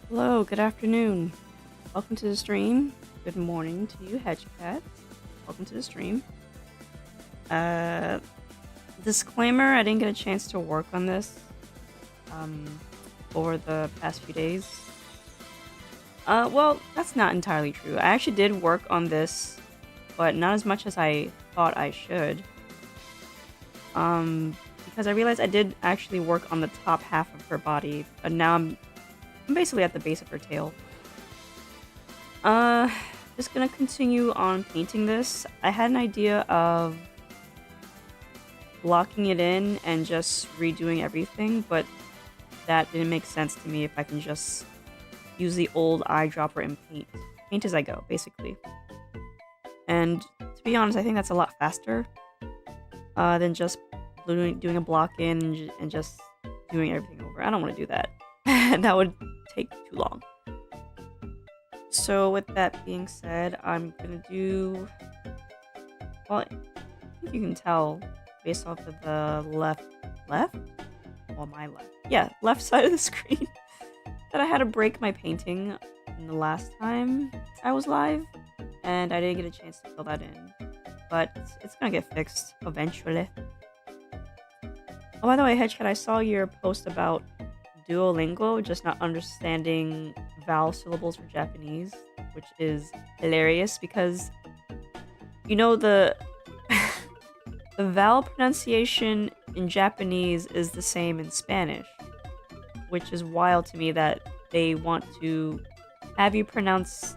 Hello, good afternoon. Welcome to the stream. Good morning to you, Hedge Cat. Welcome to the stream. Uh, Disclaimer, I didn't get a chance to work on this um, over the past few days. Well, that's not entirely true. I actually did work on this, but not as much as I thought I should. Because I realized I did actually work on the top half of her body, but now I'm basically at the base of her tail. Uh, just gonna continue on painting this. I had an idea of blocking it in and just redoing everything, but that didn't make sense to me if I can just use the old eyedropper and paint as I go, basically. And to be honest, I think that's a lot faster than just doing a block in and just doing everything over. I don't want to do that. That would take too long. So with that being said, I'm gonna do, well, I think you can tell based off of the left? Well, my left. Yeah, left side of the screen that I had to break my painting in the last time I was live, and I didn't get a chance to fill that in. But it's gonna get fixed eventually. Oh, by the way, Hedgecat, I saw your post about Duolingo just not understanding vowel syllables for Japanese, which is hilarious because you know the the vowel pronunciation in Japanese is the same in Spanish, which is wild to me that they want to have you pronounce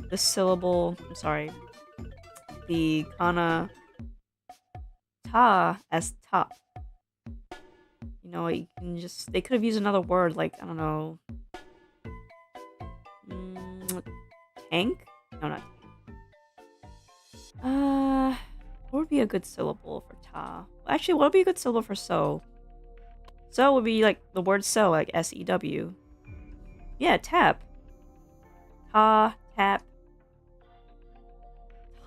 the syllable, I'm sorry, the kana ta as ta. You know, you can just, they could have used another word like, I don't know, tank? No, not tank. What would be a good syllable for ta? Actually, what would be a good syllable for so? So would be like the word so, like S-E-W. Yeah, tap. Ta, tap.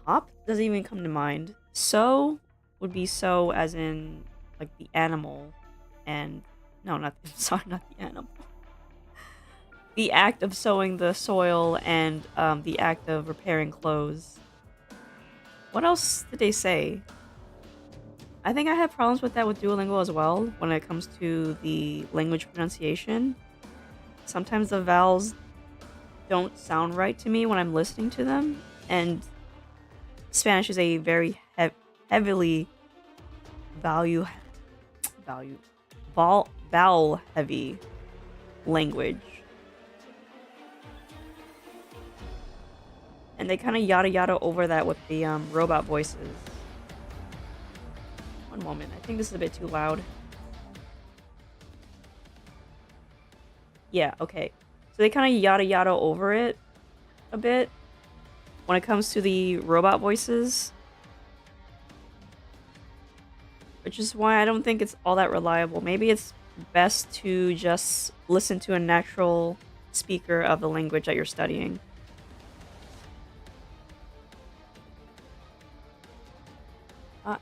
Top doesn't even come to mind. So would be so as in like the animal and no, not sorry, not the animal. The act of sowing the soil and the act of repairing clothes. What else did they say? I think I have problems with that with Duolingo as well when it comes to the language pronunciation. Sometimes the vowels don't sound right to me when I'm listening to them, and Spanish is a very heavily value value vowel heavy language. And they kind of yada yada over that with the robot voices. One moment, I think this is a bit too loud. Yeah, okay. So they kind of yada yada over it a bit when it comes to the robot voices. Which is why I don't think it's all that reliable. Maybe it's best to just listen to a natural speaker of the language that you're studying.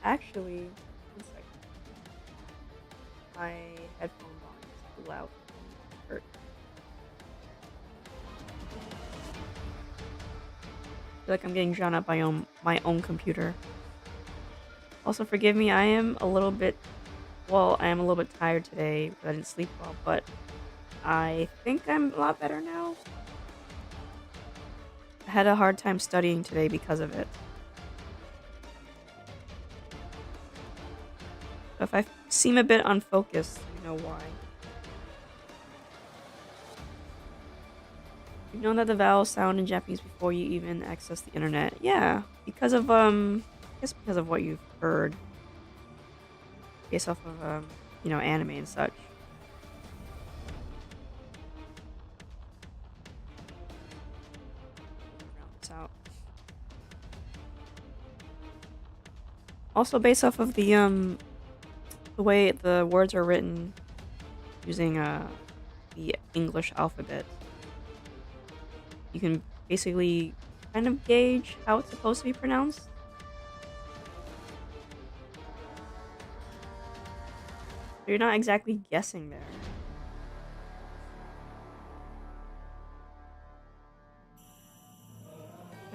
Actually, one second. My headphones on is too loud. Hurt. I feel like I'm getting drowned out by my own computer. Also, forgive me, I am a little bit, well, I am a little bit tired today because I didn't sleep well, but I think I'm a lot better now. I had a hard time studying today because of it. So if I seem a bit unfocused, you know why. You've known that the vowels sound in Japanese before you even access the internet. Yeah, because of, I guess because of what you've heard. Based off of, you know, anime and such. Round this out. Also based off of the way the words are written using, the English alphabet. You can basically kind of gauge how it's supposed to be pronounced. You're not exactly guessing there.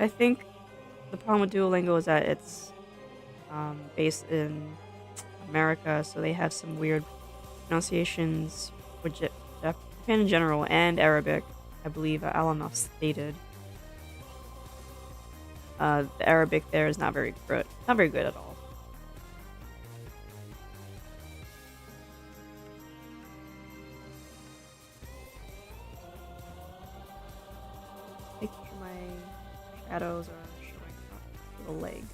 I think the problem with Duolingo is that it's based in America, so they have some weird pronunciations with Japan in general and Arabic. I believe Alanov stated the Arabic there is not very good, not very good at all. Making sure my shadows are showing up for the legs.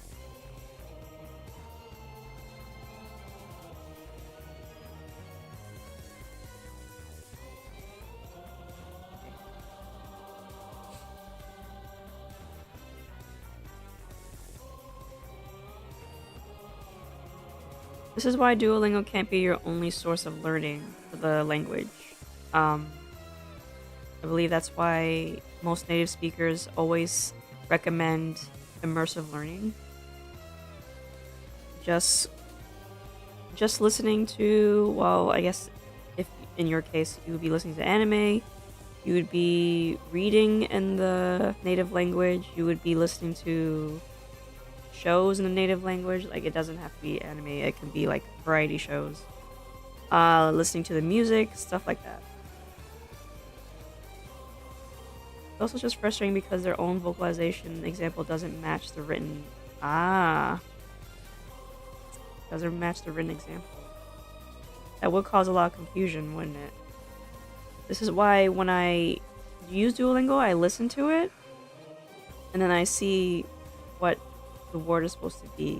This is why Duolingo can't be your only source of learning for the language. I believe that's why most native speakers always recommend immersive learning. Just listening to, well, I guess if in your case you would be listening to anime, you would be reading in the native language, you would be listening to shows in the native language. Like, it doesn't have to be anime, it can be like variety shows. Listening to the music, stuff like that. It's also just frustrating because their own vocalization example doesn't match the written. Doesn't match the written example. That would cause a lot of confusion, wouldn't it? This is why when I use Duolingo, I listen to it, and then I see what the word is supposed to be.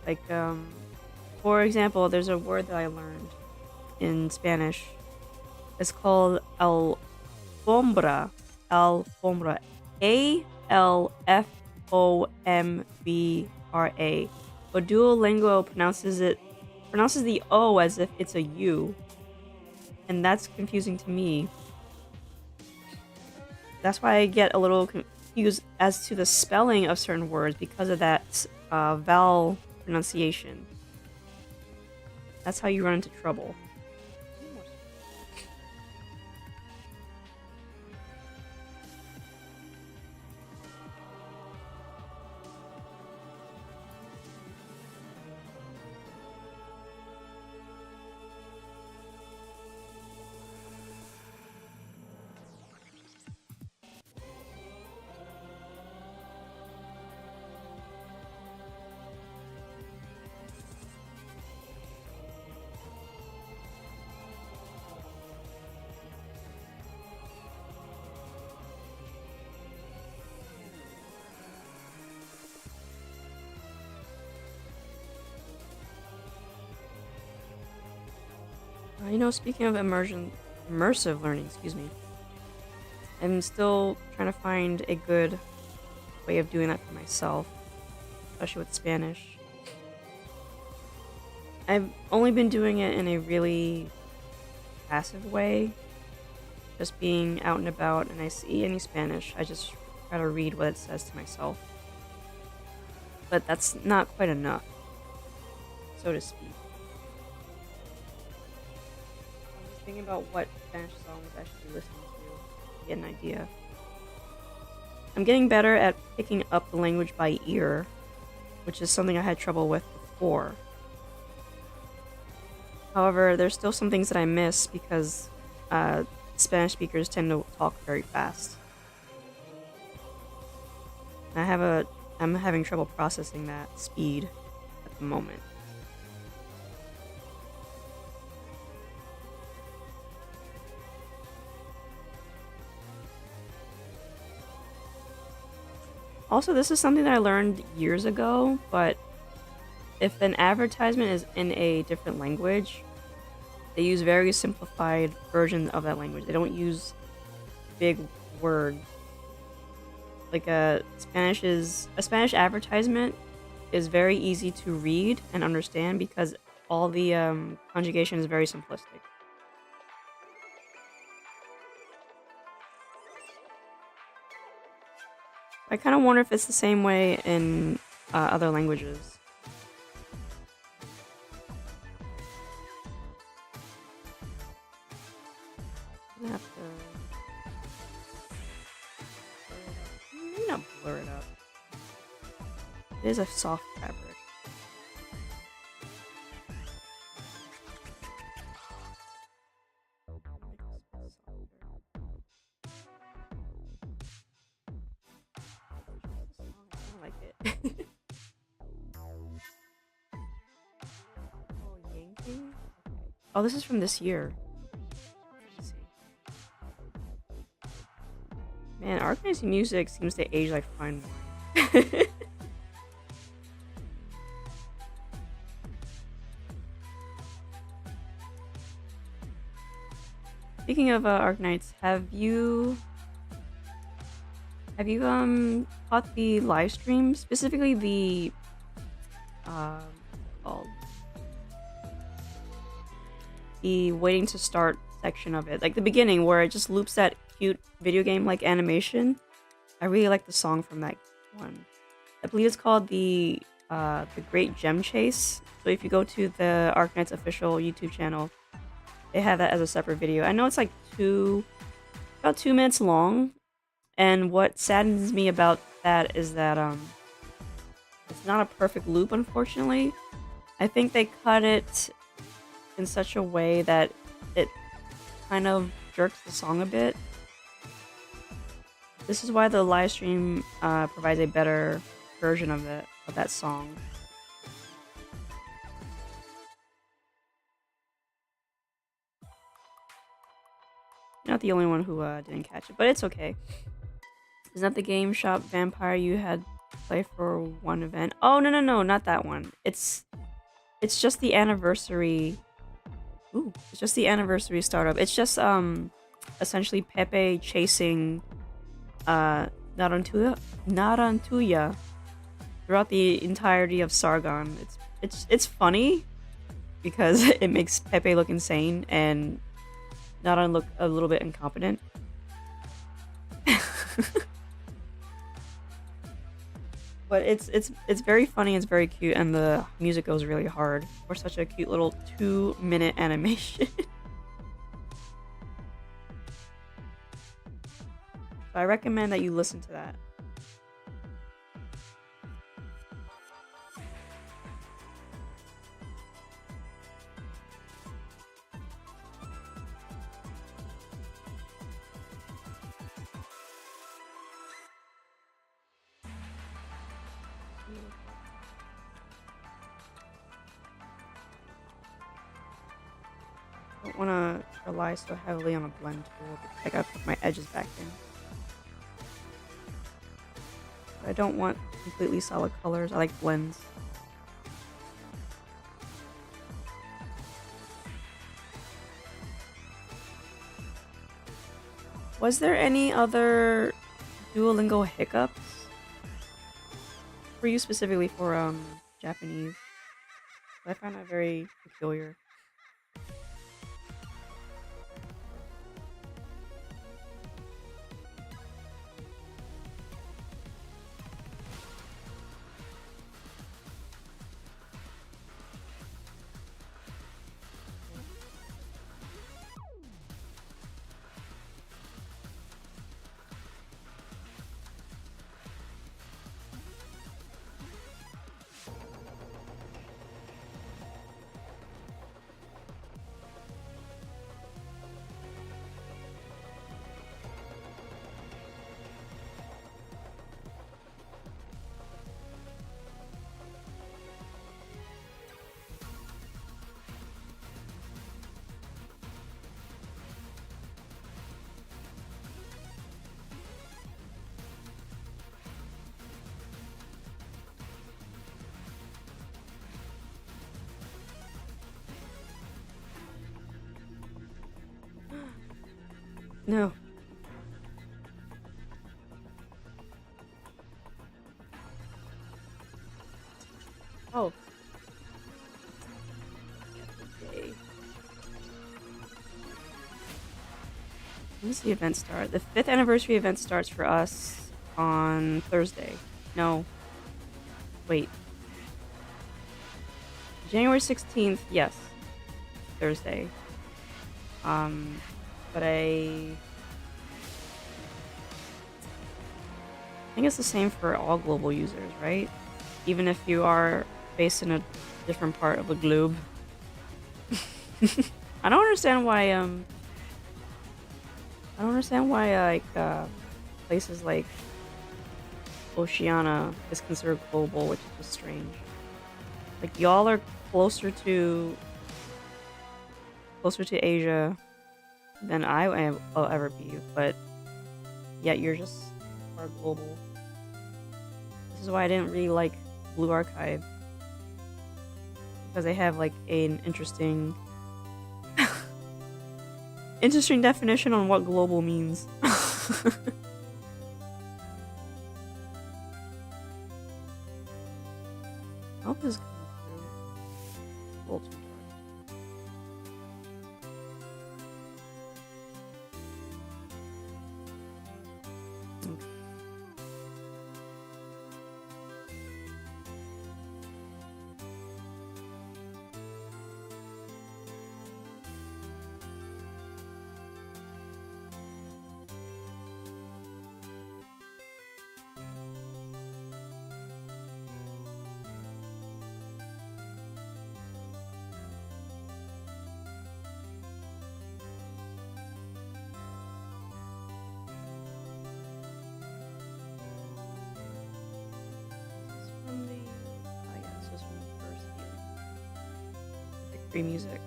Like, for example, there's a word that I learned in Spanish. It's called alfombra. Alfombra. Alfombra. But Duolingo pronounces the O as if it's a U. And that's confusing to me. That's why I get a little confused as to the spelling of certain words because of that vowel pronunciation. That's how you run into trouble. Speaking of immersive learning, excuse me, I'm still trying to find a good way of doing that for myself, especially with Spanish. I've only been doing it in a really passive way, just being out and about, and I see any Spanish, I just try to read what it says to myself. But that's not quite enough, so to speak. Thinking about what Spanish songs I should be listening to get an idea. I'm getting better at picking up the language by ear, which is something I had trouble with before. However, there's still some things that I miss because Spanish speakers tend to talk very fast. I'm having trouble processing that speed at the moment. Also, this is something that I learned years ago, but if an advertisement is in a different language, they use very simplified version of that language. They don't use big words. Like a Spanish advertisement is very easy to read and understand because all the conjugation is very simplistic. I kind of wonder if it's the same way in other languages. I'm gonna have to... blur it up. It is a soft fabric. I like it. Oh, yanking? Oh, this is from this year. Let's see. Man, Arknight's music seems to age like fine wine. Speaking of Arknights, have you caught the live stream, specifically the called the waiting to start section of it, like the beginning where it just loops that cute video game like animation? I really like the song from that one. I believe it's called the Great Gem Chase. So if you go to the Arknight's official YouTube channel, they have that as a separate video. I know it's like about 2 minutes long, and what saddens me about that is that it's not a perfect loop, unfortunately. I think they cut it in such a way that it kind of jerks the song a bit. This is why the live stream provides a better version of that song. You're not the only one who didn't catch it, but it's okay. Isn't that the game shop vampire you had play for one event? Oh, no, not that one. It's just the anniversary. Ooh, it's just the anniversary startup. It's just essentially Pepe chasing Narantuya throughout the entirety of Sargon. It's funny because it makes Pepe look insane and Naran look a little bit incompetent. But it's very funny, it's very cute, and the music goes really hard for such a cute little 2-minute animation. So I recommend that you listen to that. I don't want to rely so heavily on a blend tool because I gotta put my edges back in. But I don't want completely solid colors. I like blends. Was there any other Duolingo hiccups for you, specifically for Japanese? I found that very peculiar. No. Oh. Okay. When does the event start? The 5th anniversary event starts for us on Thursday. No. Wait. January 16th, yes. Thursday. But think it's the same for all global users, right? Even if you are based in a different part of the globe. I don't understand why I don't understand why places like Oceania is considered global, which is just strange. Like y'all are closer to Asia than will ever be, but yet you're just are global. This is why I didn't really like Blue Archive, because they have like an interesting definition on what global means. I hope this is coming through. A little too dark. Okay. Free music.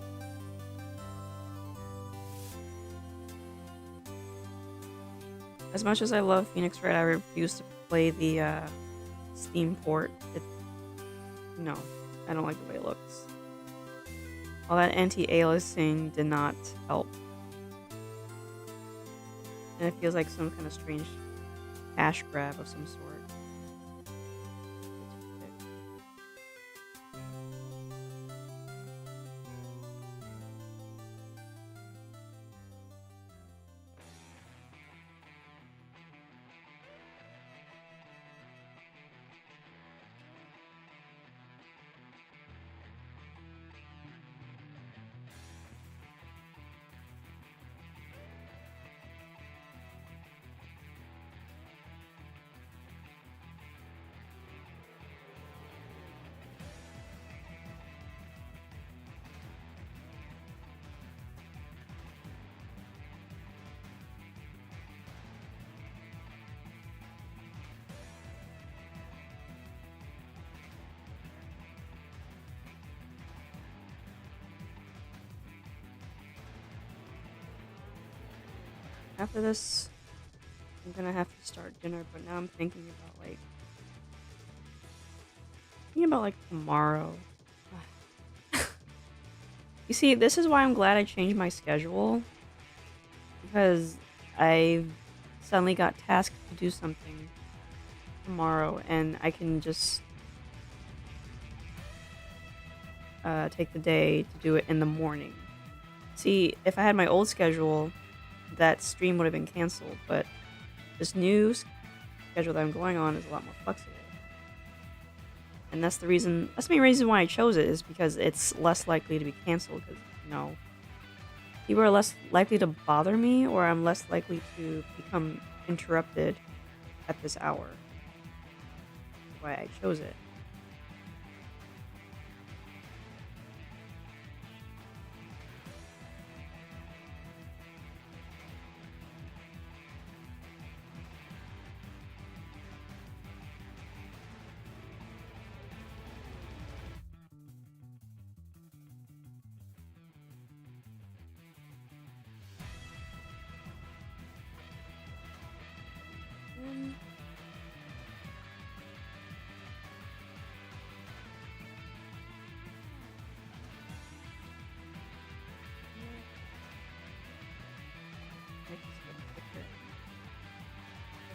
As much as I love Phoenix Wright, I refuse to play the Steam port. No, I don't like the way it looks. All that anti-aliasing did not help. And it feels like some kind of strange cash grab of some sort. After this, I'm gonna have to start dinner, but now I'm thinking about like tomorrow. You see, this is why I'm glad I changed my schedule, because I suddenly got tasked to do something tomorrow, and I can just take the day to do it in the morning. See, if I had my old schedule, that stream would have been canceled, but this new schedule that I'm going on is a lot more flexible. And that's the main reason why I chose it, is because it's less likely to be canceled, because, people are less likely to bother me, or I'm less likely to become interrupted at this hour. That's why I chose it.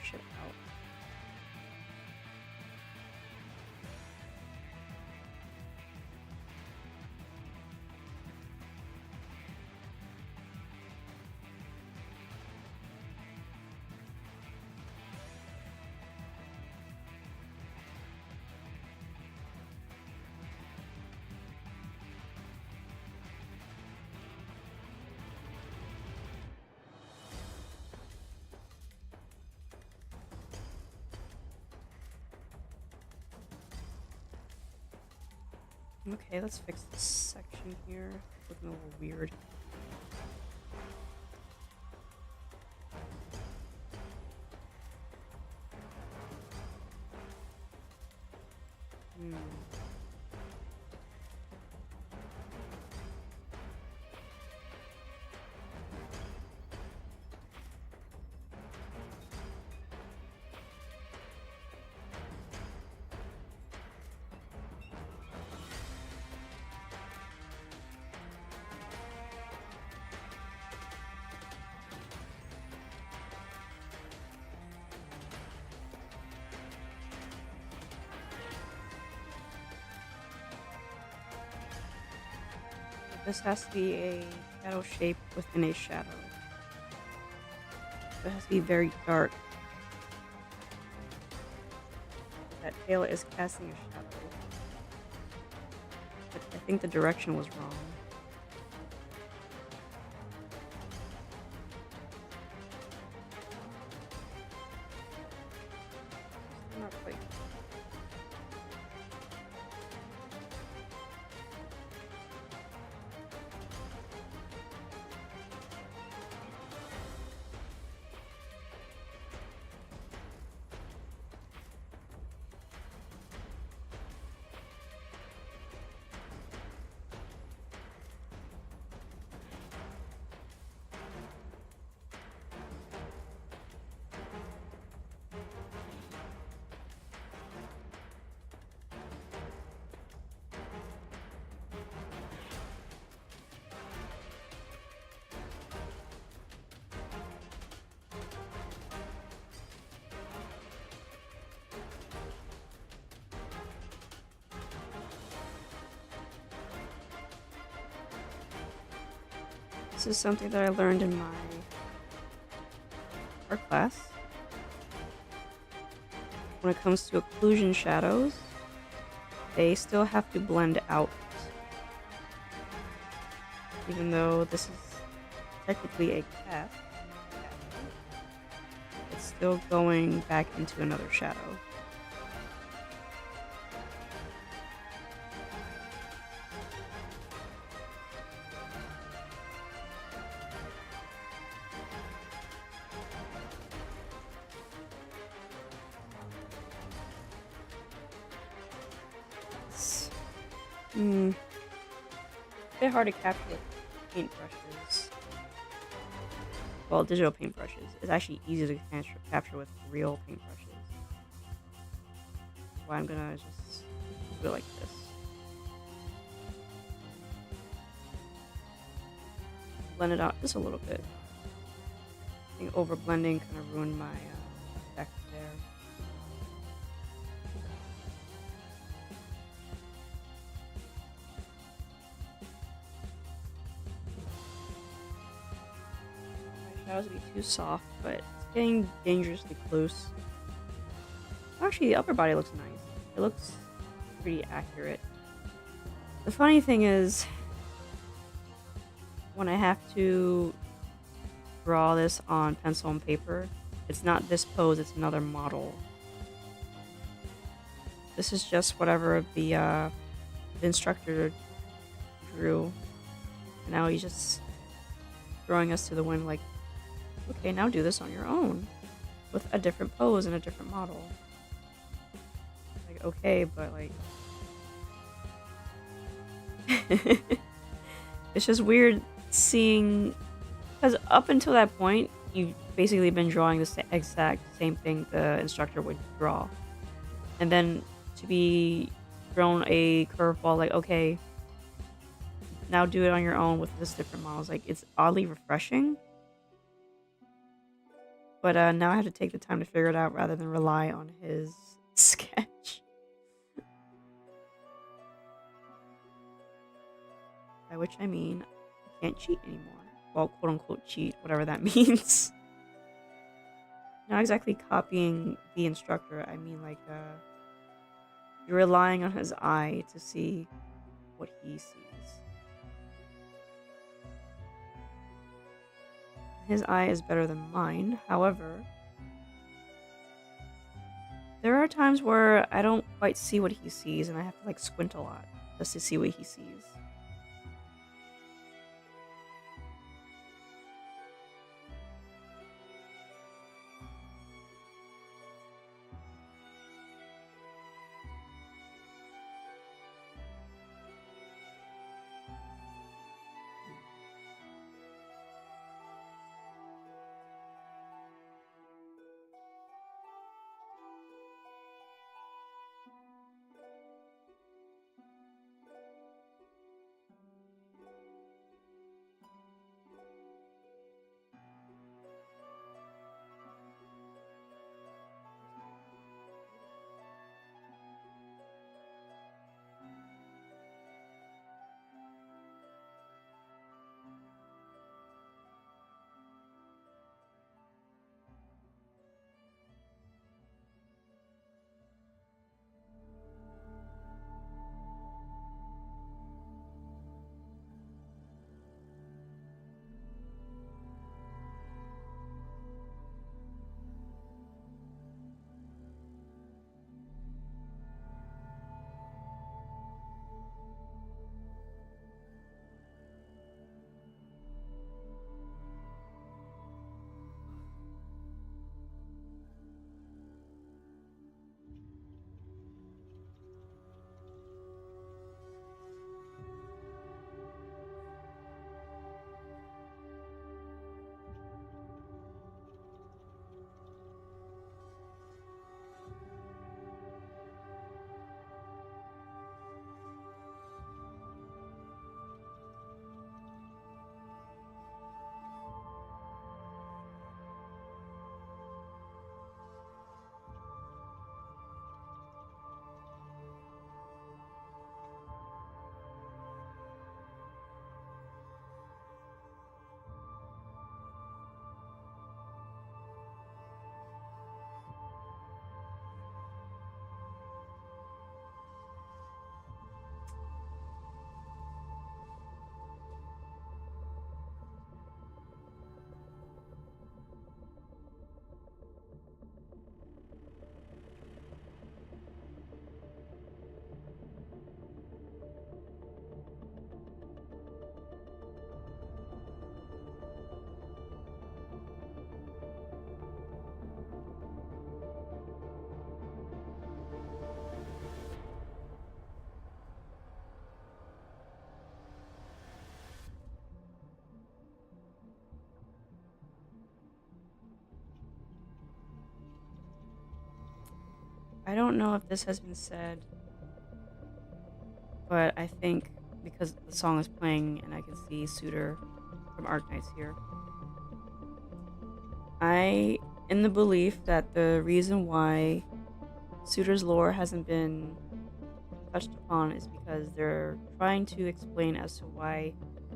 Shit out. Okay, let's fix this section here. It's looking a little weird. Hmm. This has to be a shadow shape within a shadow. It has to be very dark. That tail is casting a shadow. But I think the direction was wrong. Still not quite. This is something that I learned in my art class. When it comes to occlusion shadows, they still have to blend out. Even though this is technically a cast, it's still going back into another shadow. It's a bit hard to capture with paintbrushes. Well, digital paintbrushes. It's actually easy to capture with real paintbrushes. That's why I'm gonna just do it like this. Blend it out just a little bit. I think over blending kind of ruined my effect there. My shadows would be too soft, but it's getting dangerously close. Actually, the upper body looks nice. It looks pretty accurate. The funny thing is, when I have to draw this on pencil and paper, it's not this pose, it's another model. This is just whatever the instructor drew. And now he's just throwing us to the wind like, okay, now do this on your own. With a different pose and a different model. Like, okay, but like... it's just weird seeing... Because up until that point, you've basically been drawing the exact same thing the instructor would draw. And then to be thrown a curveball like, okay, now do it on your own with this different models. Like, it's oddly refreshing. But now I have to take the time to figure it out rather than rely on his sketch. By which I mean, I can't cheat anymore. Well, quote unquote cheat, whatever that means. Not exactly copying the instructor, I mean like, you're relying on his eye to see what he sees. His eye is better than mine, however, there are times where I don't quite see what he sees and I have to like squint a lot. just to see what he sees. I don't know if this has been said, but I think because the song is playing and I can see Suitor from Arknights here, I in the belief that the reason why Suitor's lore hasn't been touched upon is because they're trying to explain as to why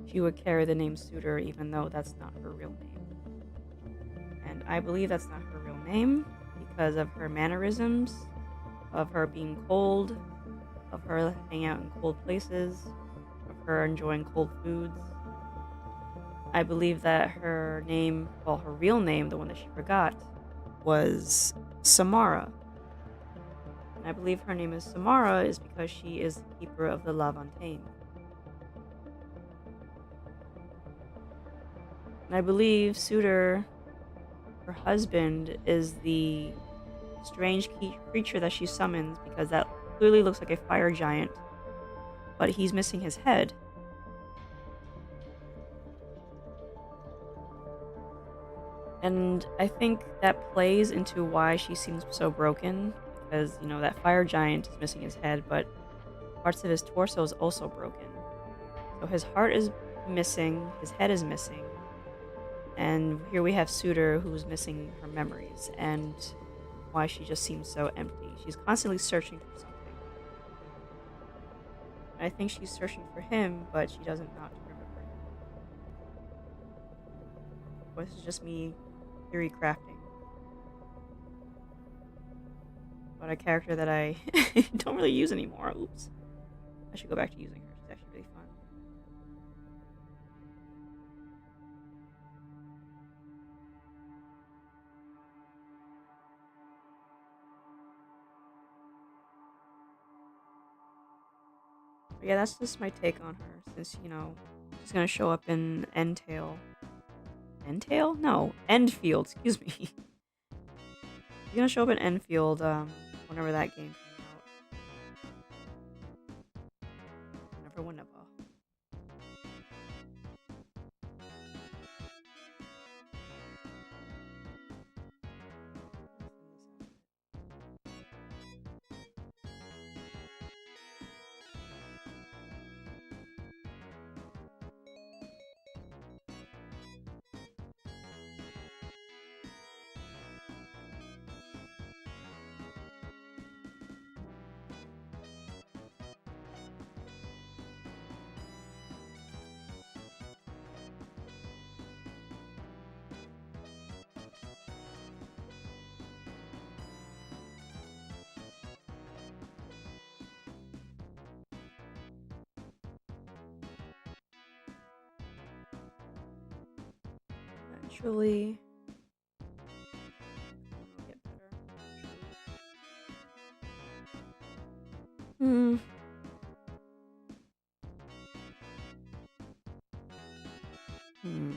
she would carry the name Suitor even though that's not her real name. And I believe that's not her real name because of her mannerisms, of her being cold, of her hanging out in cold places, of her enjoying cold foods. I believe that her name, well, her real name, the one that she forgot, was Samara. And I believe her name is Samara is because she is the keeper of the La Fontaine. And I believe Suitor, her husband, is the strange creature that she summons because that clearly looks like a fire giant, but he's missing his head. And I think that plays into why she seems so broken, because, you know, that fire giant is missing his head, but parts of his torso is also broken. So his heart is missing, his head is missing, and here we have Suitor who's missing her memories, and why she just seems so empty. She's constantly searching for something. And I think she's searching for him, but she doesn't not remember him. Well, this is just me theory crafting. But a character that I don't really use anymore. Oops. I should go back to using her. She's actually really fun. But yeah, that's just my take on her, since, she's gonna show up in Endtail. Endtail? No, Endfield, excuse me. She's gonna show up in Enfield, whenever that game comes out. Never whenever. Eventually, it'll get better. Hmm. Hmm.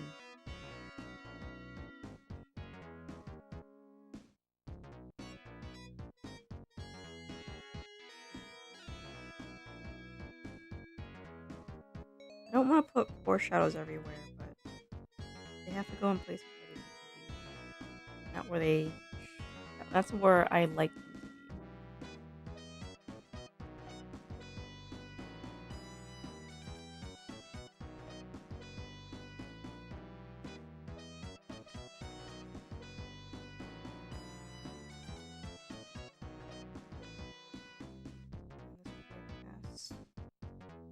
I don't want to put foreshadows everywhere, but they have to go in places where they need to be. Not where they. That's where I like them to be. And this will be a pass.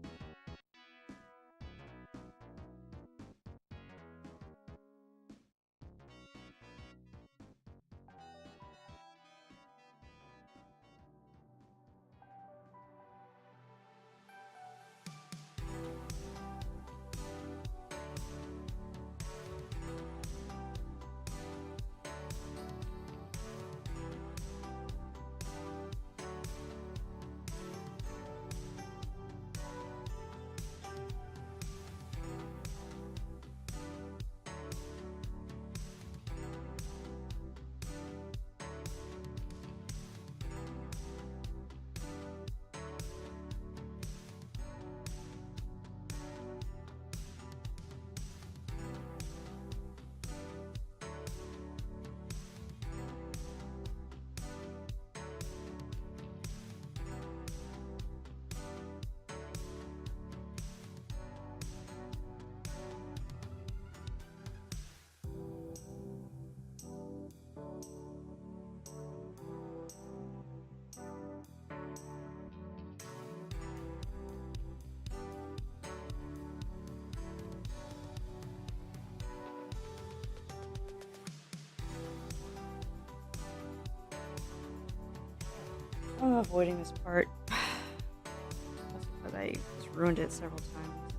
I'm avoiding this part. Also because I just ruined it several times.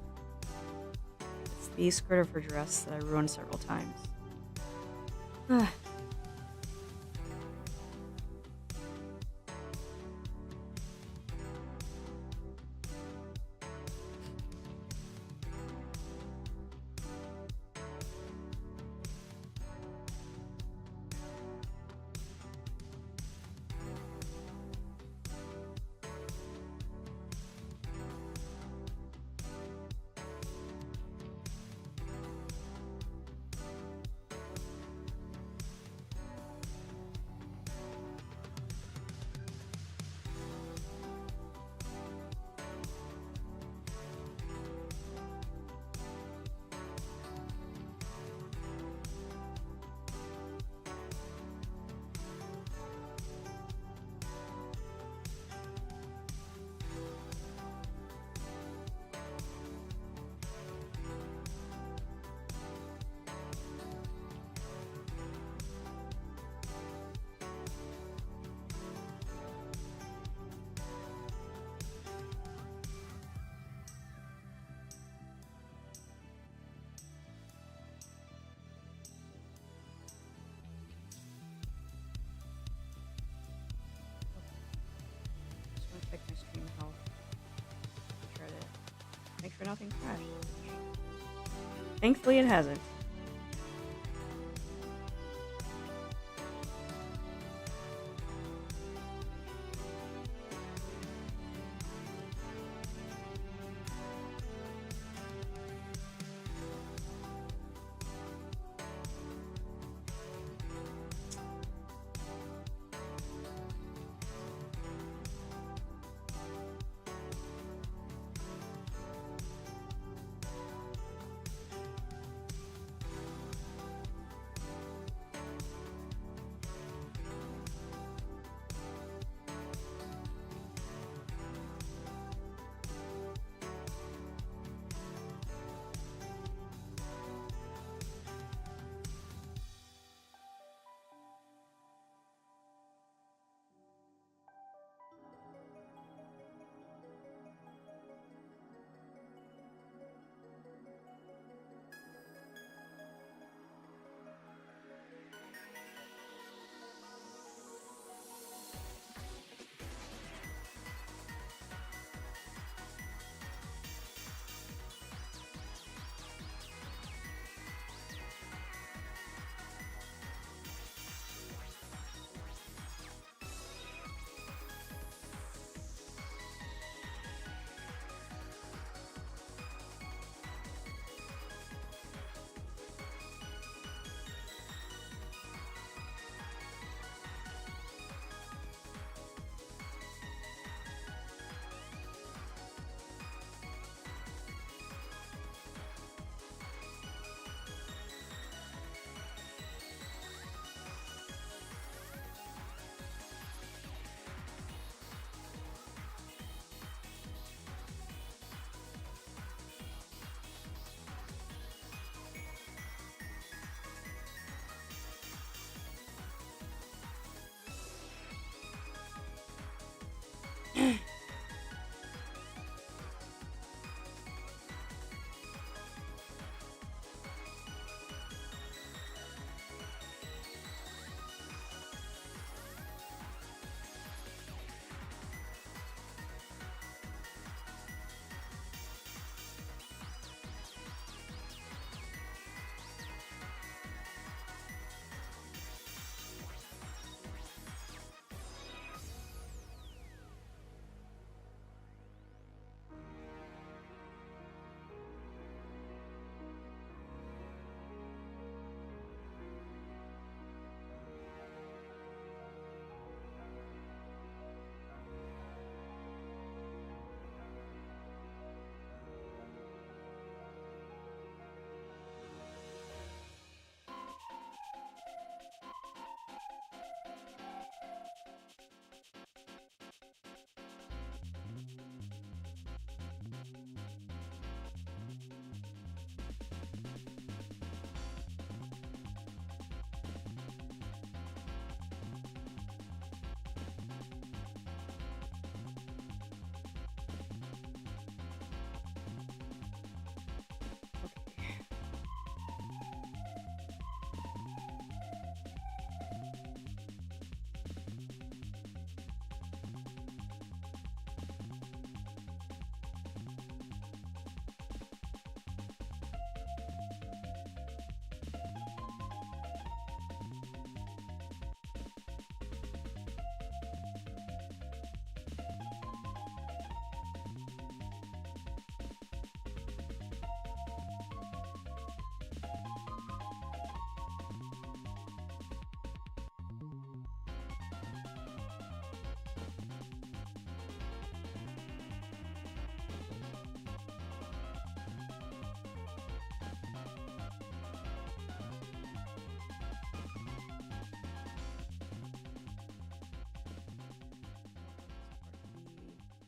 It's the skirt of her dress that I ruined several times. nothing crashed. Thankfully, it hasn't.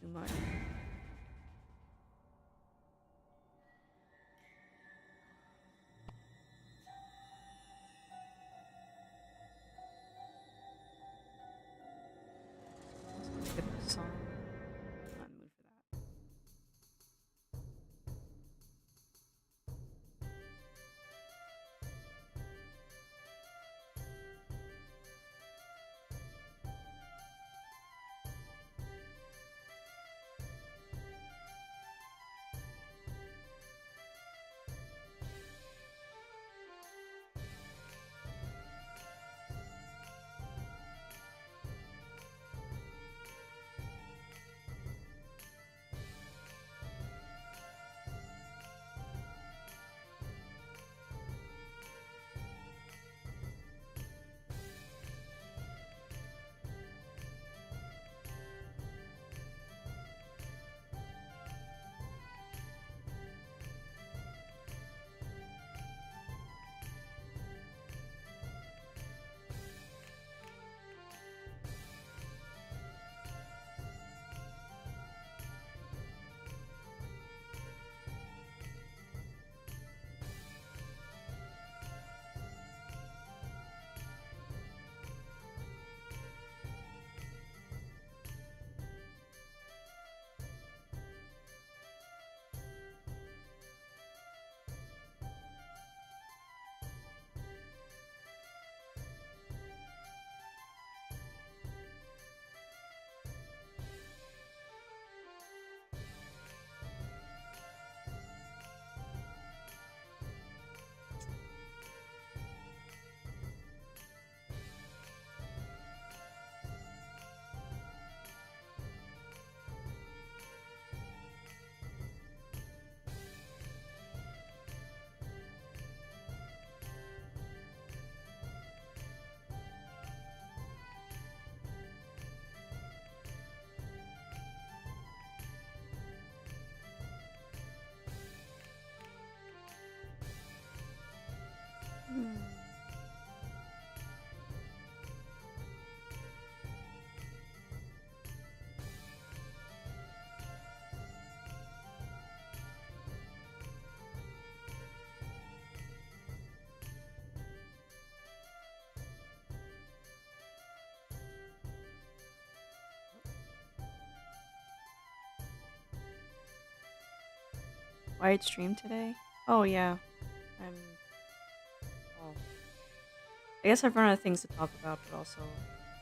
Too much. Let's skip this song. I'm not in the mood for that. Hmm. Wide stream today? Oh yeah. I'm well, I guess I've run out of things to talk about, but also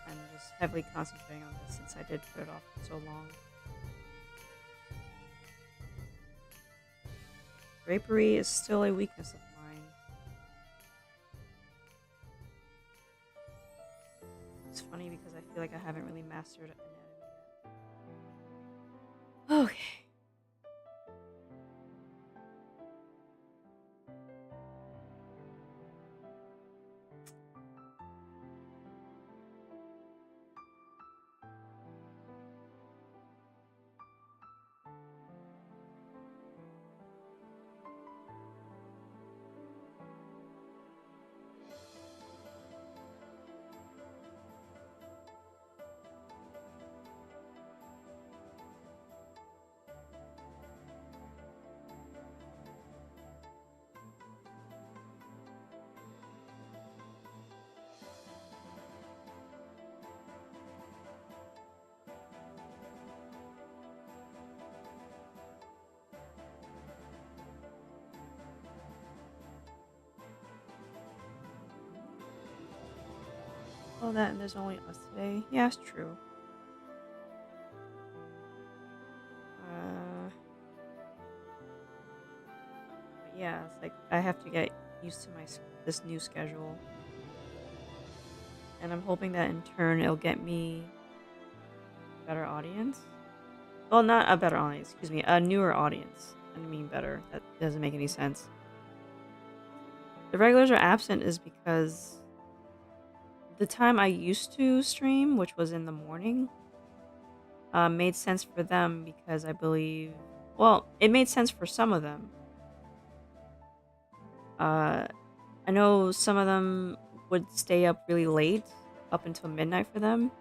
I'm just heavily concentrating on this since I did put it off for so long. Drapery is still a weakness of mine. It's funny because I feel like I haven't really mastered anatomy yet. Okay. Oh, that and there's only us today. Yeah, it's true. But yeah, it's like I have to get used to this new schedule, and I'm hoping that in turn it'll get me a better audience. Well, not a better audience, excuse me, a newer audience. I mean better. That doesn't make any sense. The regulars are absent is because the time I used to stream, which was in the morning, made sense for them because I believe, well, it made sense for some of them. Uh, I know some of them would stay up really late, up until midnight for them.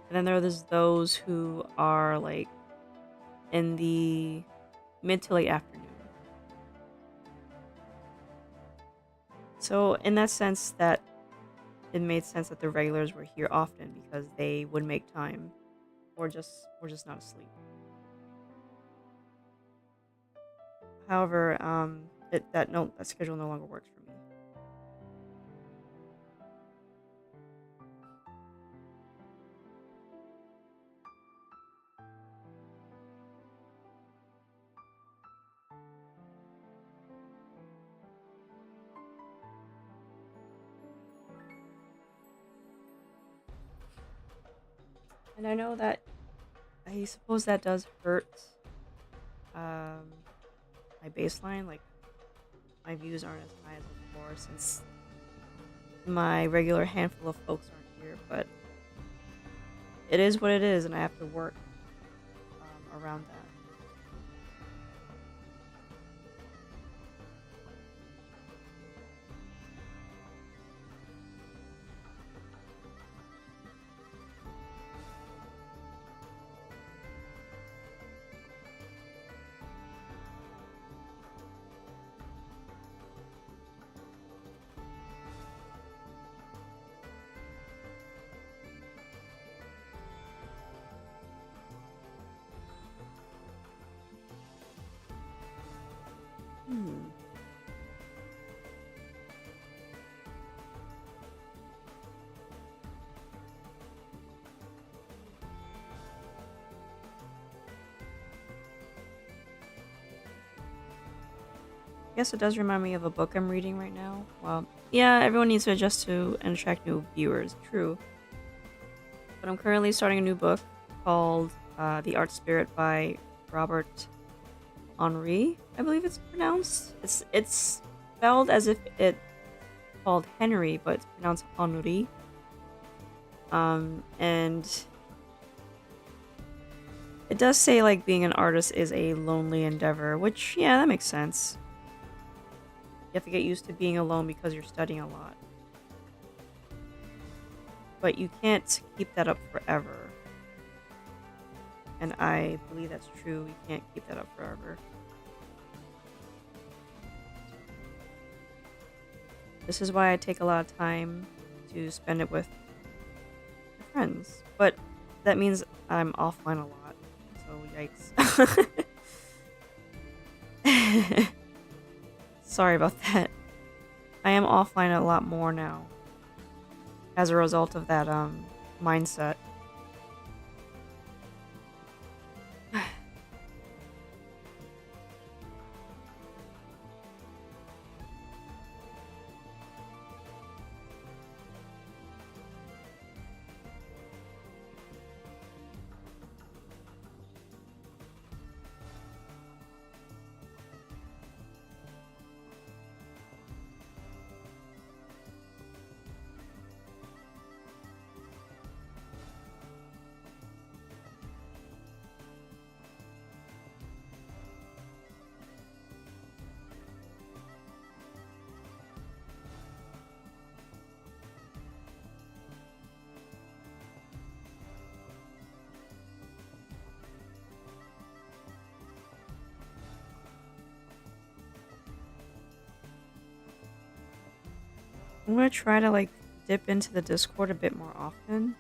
And then there's those who are like in the mid to late afternoon. So in that sense, that it made sense that the regulars were here often because they would make time, or just not asleep. However, that schedule no longer works for me. And I know that I suppose that does hurt um my baseline. Like my views aren't as high as before since my regular handful of folks aren't here. But it is what it is, and I have to work around that. Hmm. I guess it does remind me of a book I'm reading right now. Well, yeah, everyone needs to adjust to and attract new viewers. True. But I'm currently starting a new book called The Art Spirit by Robert Henri, I believe it's pronounced. It's spelled as if it called Henry, but it's pronounced Henri. And it does say like being an artist is a lonely endeavor, which yeah, that makes sense. have to get used to being alone because you're studying a lot. But you can't keep that up forever. And I believe that's true. You can't keep that up forever. This is why I take a lot of time to spend it with friends. But that means I'm offline a lot. So yikes. Sorry about that. I am offline a lot more now. As a result of that mindset. I'm gonna try to like dip into the Discord a bit more often.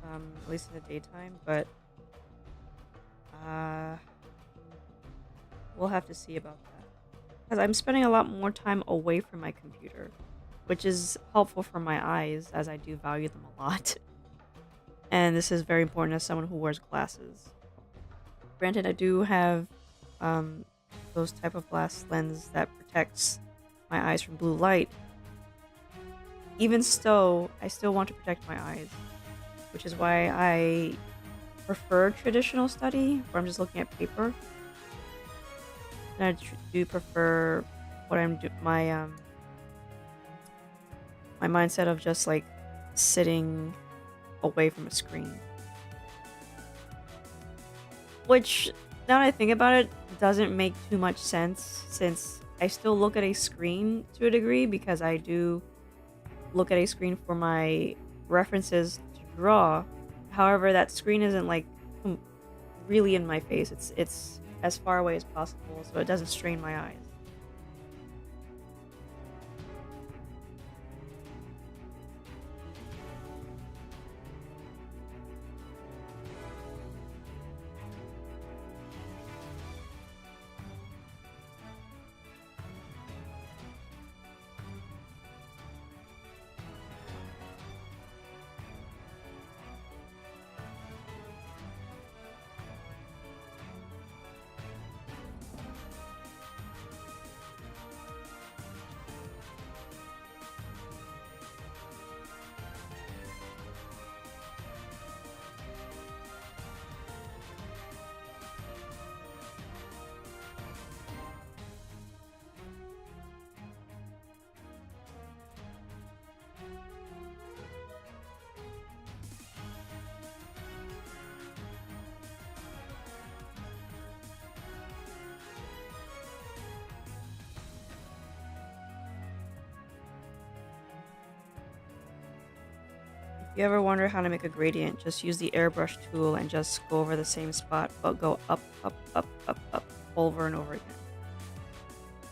At least in the daytime, but we'll have to see about that. Because I'm spending a lot more time away from my computer, which is helpful for my eyes as I do value them a lot. And this is very important as someone who wears glasses. Granted, I do have those type of glass lens that protects my eyes from blue light. Even so, I still want to protect my eyes, which is why I prefer traditional study, where I'm just looking at paper. And I do prefer what I'm my mindset of just like sitting away from a screen. Which, now that I think about it, doesn't make too much sense, since I still look at a screen to a degree, because I do look at a screen for my references to draw. However, that screen isn't like really in my face. It's as far away as possible, so it doesn't strain my eyes. If you ever wonder how to make a gradient, just use the airbrush tool and just go over the same spot, but go up, up, up, up, up, over and over again.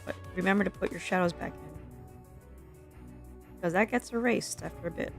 But remember to put your shadows back in, because that gets erased after a bit.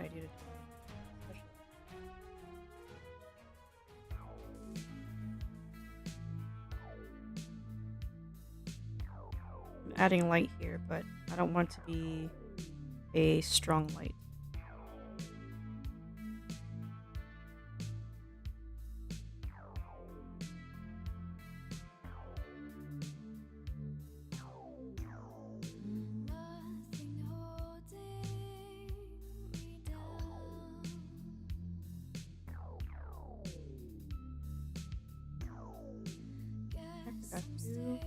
idea to do it. Especially I'm adding light here, but I don't want it to be a strong light. I forgot to.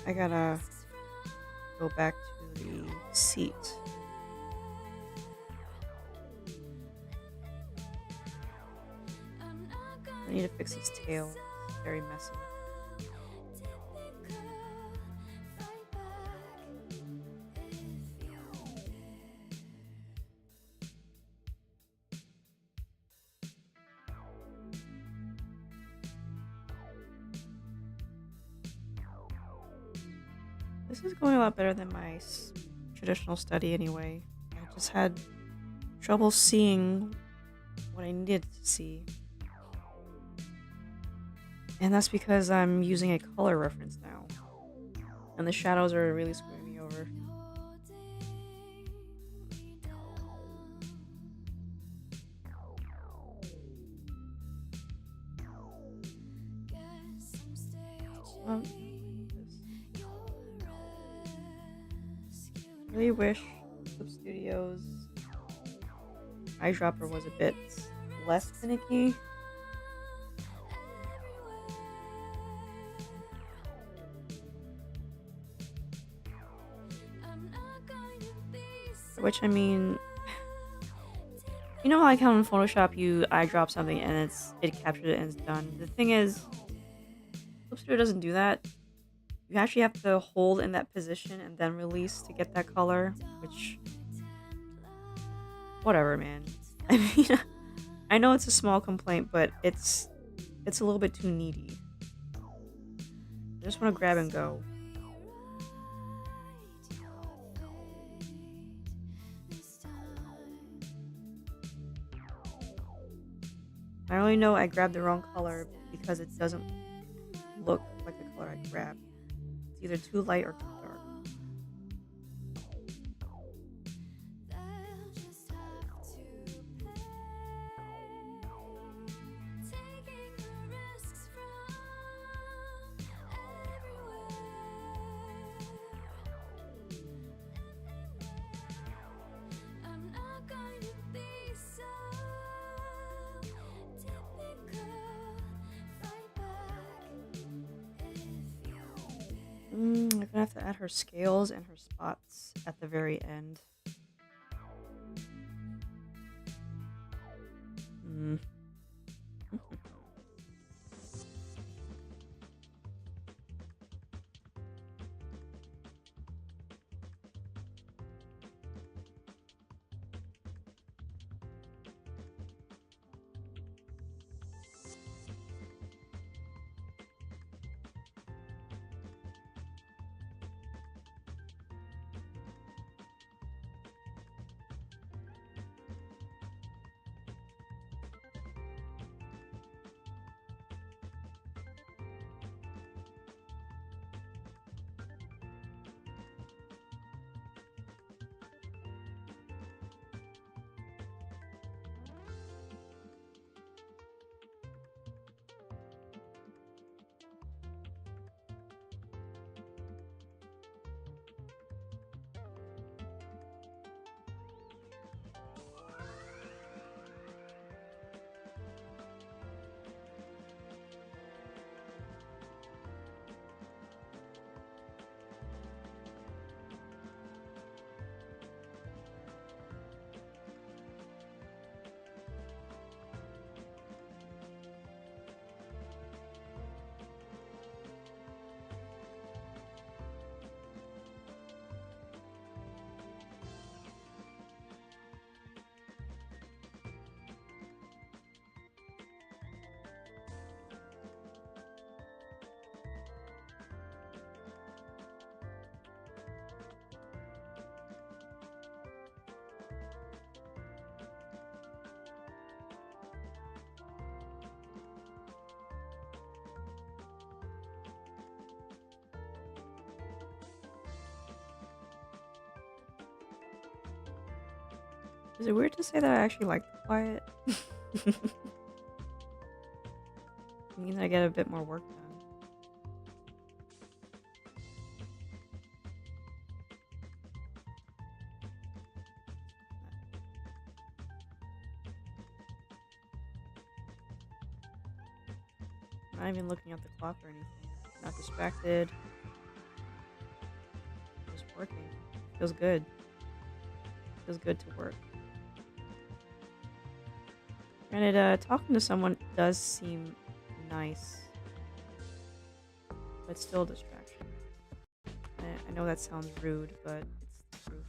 I gotta go back to the seat. I need to fix his tail. It's very messy. This is going a lot better than my traditional study anyway. I just had trouble seeing what I needed to see. And that's because I'm using a color reference now. And the shadows are really screwing me over. I really wish Clip Studios eyedropper was a bit less finicky. Which I mean, you know, like how in Photoshop you eyedrop something and it captured it and it's done. The thing is, Clip Studio doesn't do that. You actually have to hold in that position and then release to get that color, which, whatever, man. I mean, I know it's a small complaint, but it's a little bit too needy. I just want to grab and go. I only know I grabbed the wrong color because it doesn't look like the color I grabbed. It's either too light or too dark. I'm gonna have to add her scales and her spots at the very end. Is it weird to say that I actually like the quiet? It means I get a bit more work done. I'm not even looking at the clock or anything. Not distracted. Just working. Feels good. Feels good to work. Granted, talking to someone does seem nice, but still a distraction. I know that sounds rude, but it's the truth.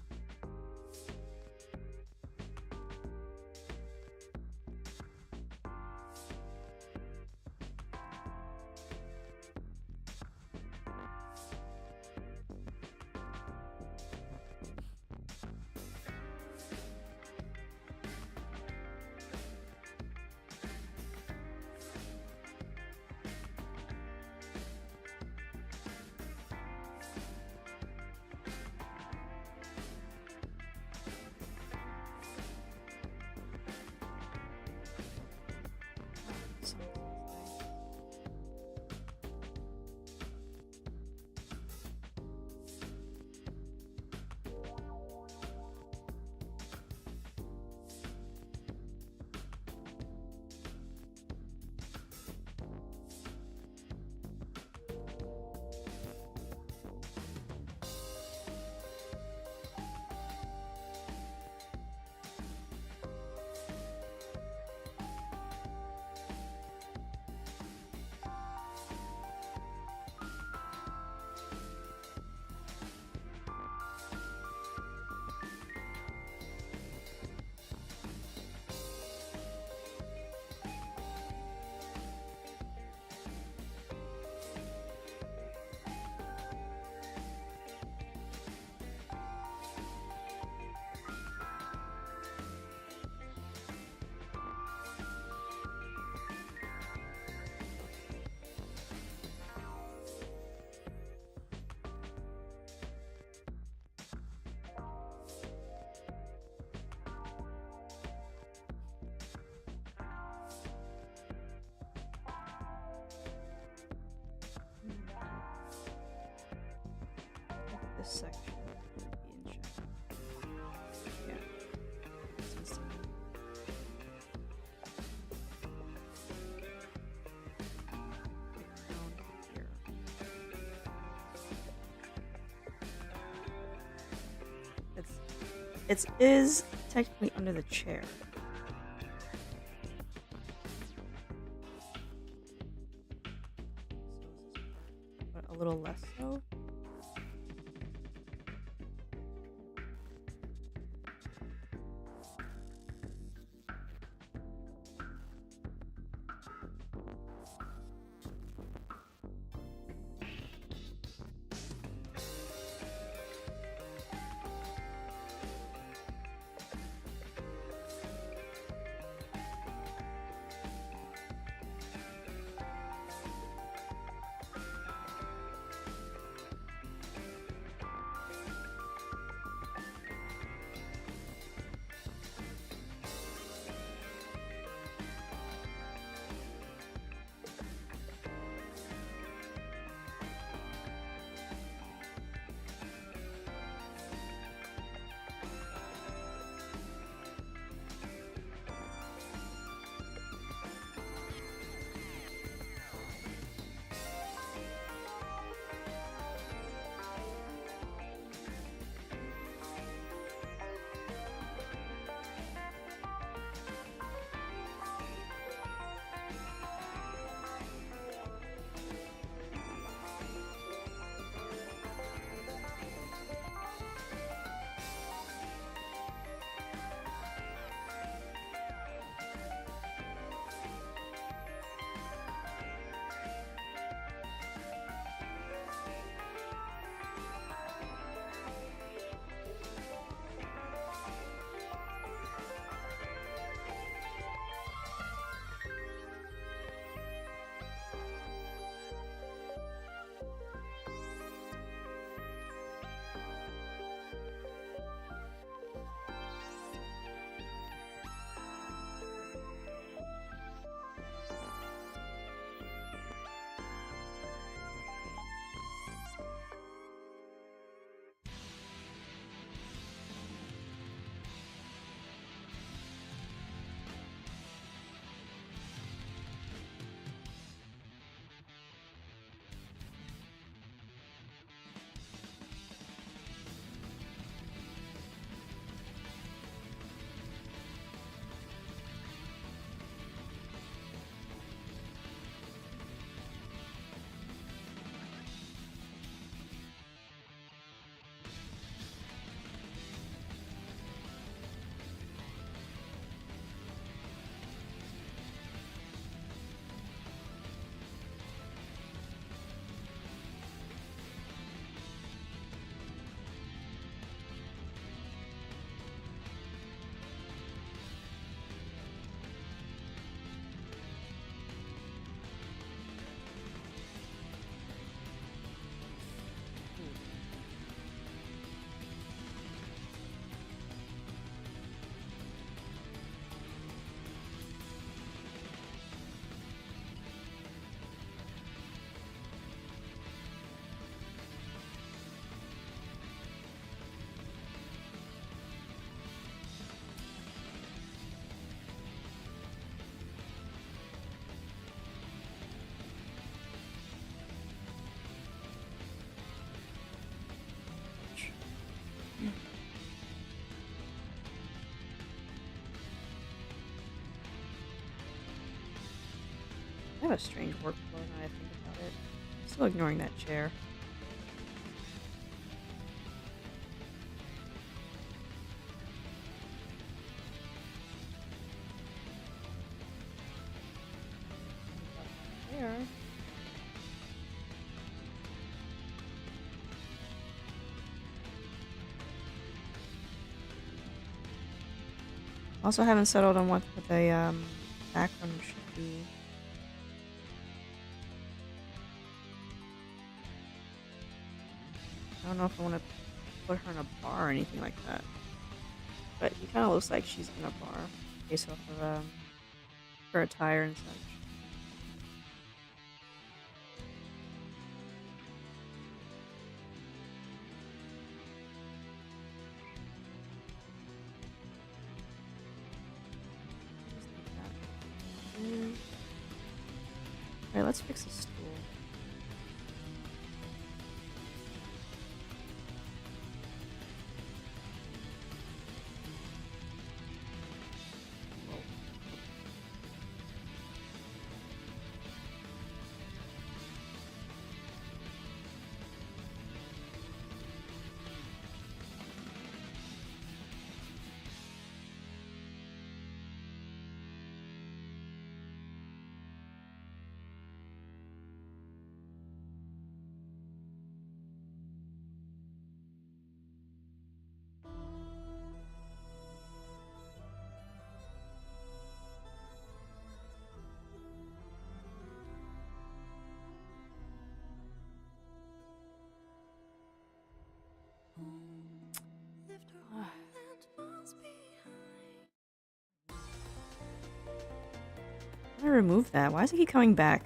This section would be in shadow. Yeah. This one's seen. Down here. It is technically under the chair. But a little less so. I have a strange workflow now I think about it. I'm still ignoring that chair. There. Also haven't settled on what the background should be. I don't know if I want to put her in a bar or anything like that. But it kind of looks like she's in a bar based off of her attire and such. Alright, let's fix the stool. How do I remove that? Why does it keep coming back?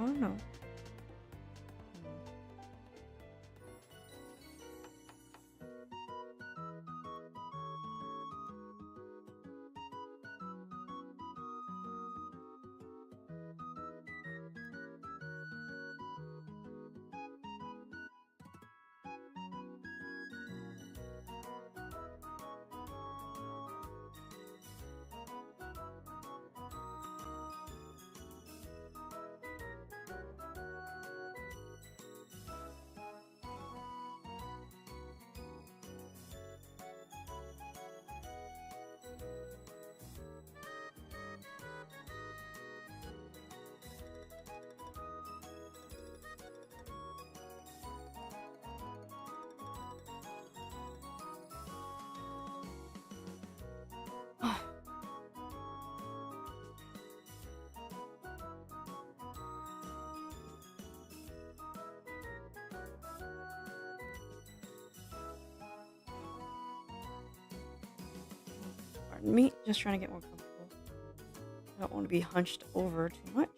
Oh, no. Pardon me, just trying to get more comfortable. I don't want to be hunched over too much.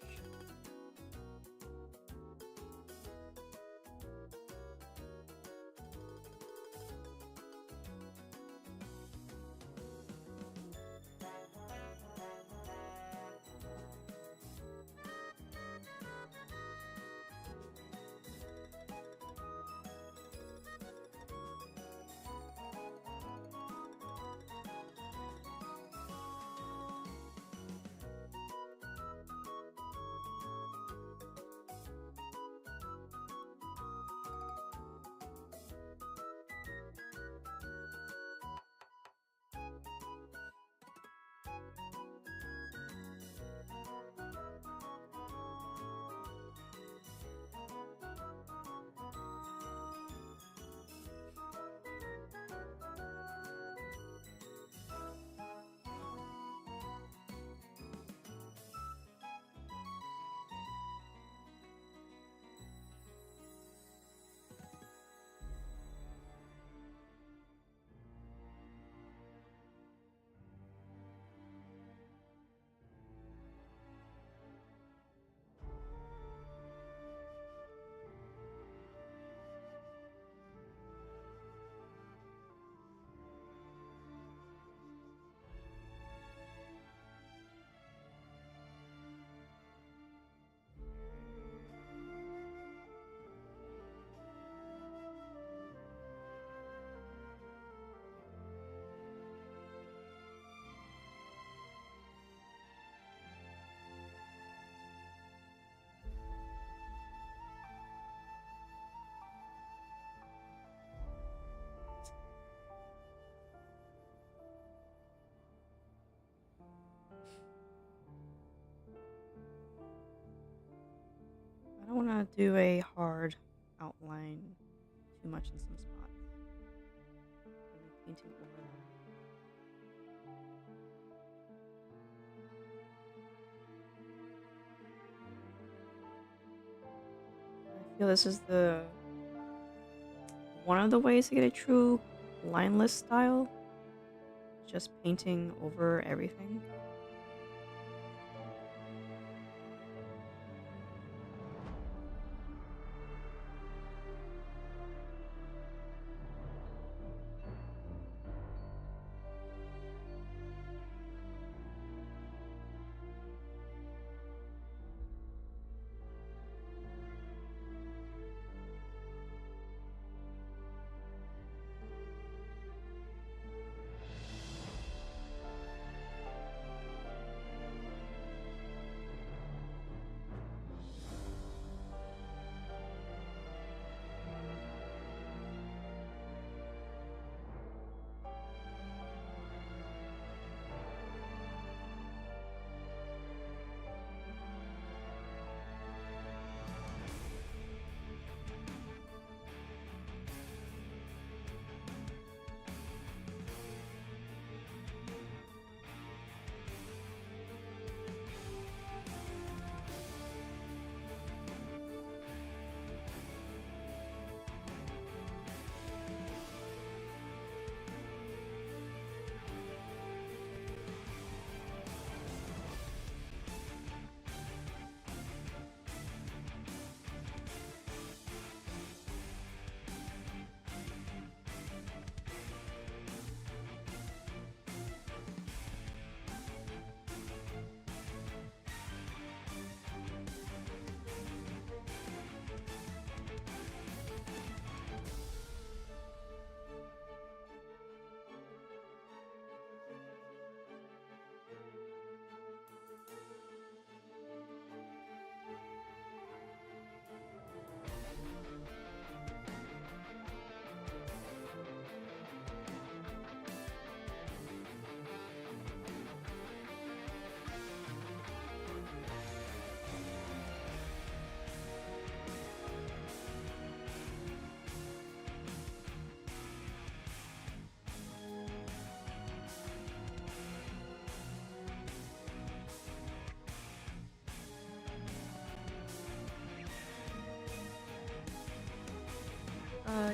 I don't want to do a hard outline too much in some spots. Maybe painting over that. I feel this is the one of the ways to get a true lineless style. Just painting over everything.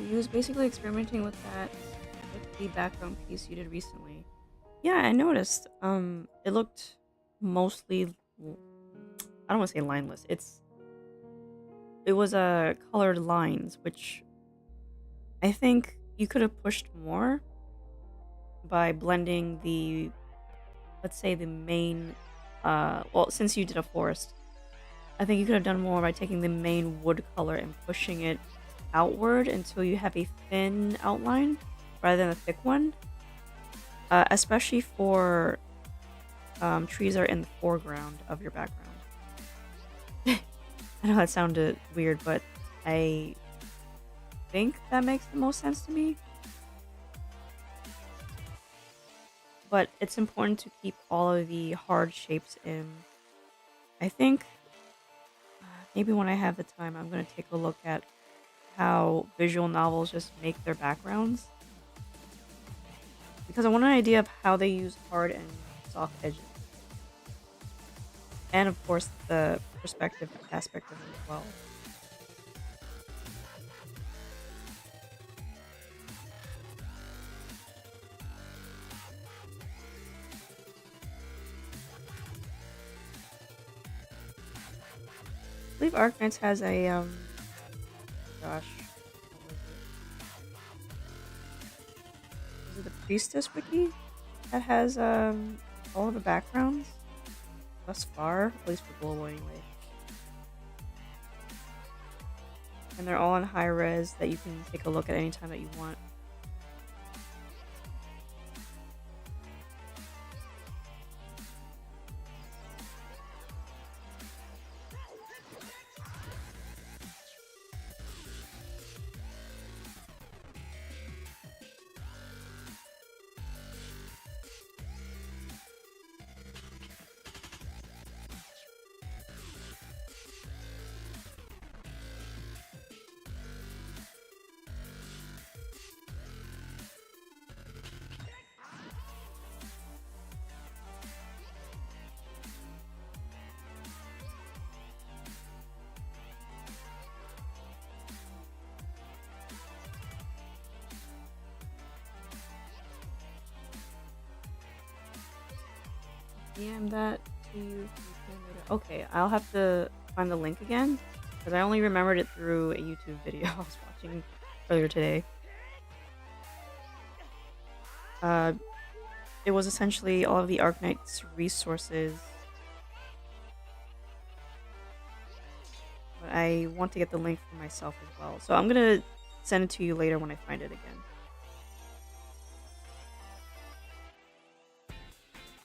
You was basically experimenting with that, with the background piece you did recently. Yeah, I noticed. It looked mostly, I don't want to say lineless. It was colored lines, which I think you could have pushed more by blending the, let's say the main, well, since you did a forest, I think you could have done more by taking the main wood color and pushing it outward until you have a thin outline rather than a thick one. Especially for trees that are in the foreground of your background. I know that sounded weird, but I think that makes the most sense to me. But it's important to keep all of the hard shapes in. I think maybe when I have the time, I'm going to take a look at how visual novels just make their backgrounds. Because I want an idea of how they use hard and soft edges. And of course, the perspective aspect of it as well. I believe Arknights has a gosh, what was it the Priestess wiki that has all of the backgrounds thus far, at least for global anyway. And they're all in high res that you can take a look at any time that you want. DM that to you. Okay, I'll have to find the link again because I only remembered it through a YouTube video I was watching earlier today. Uh, it was essentially all of the Arknight's resources. But I want to get the link for myself as well. So I'm gonna send it to you later when I find it again.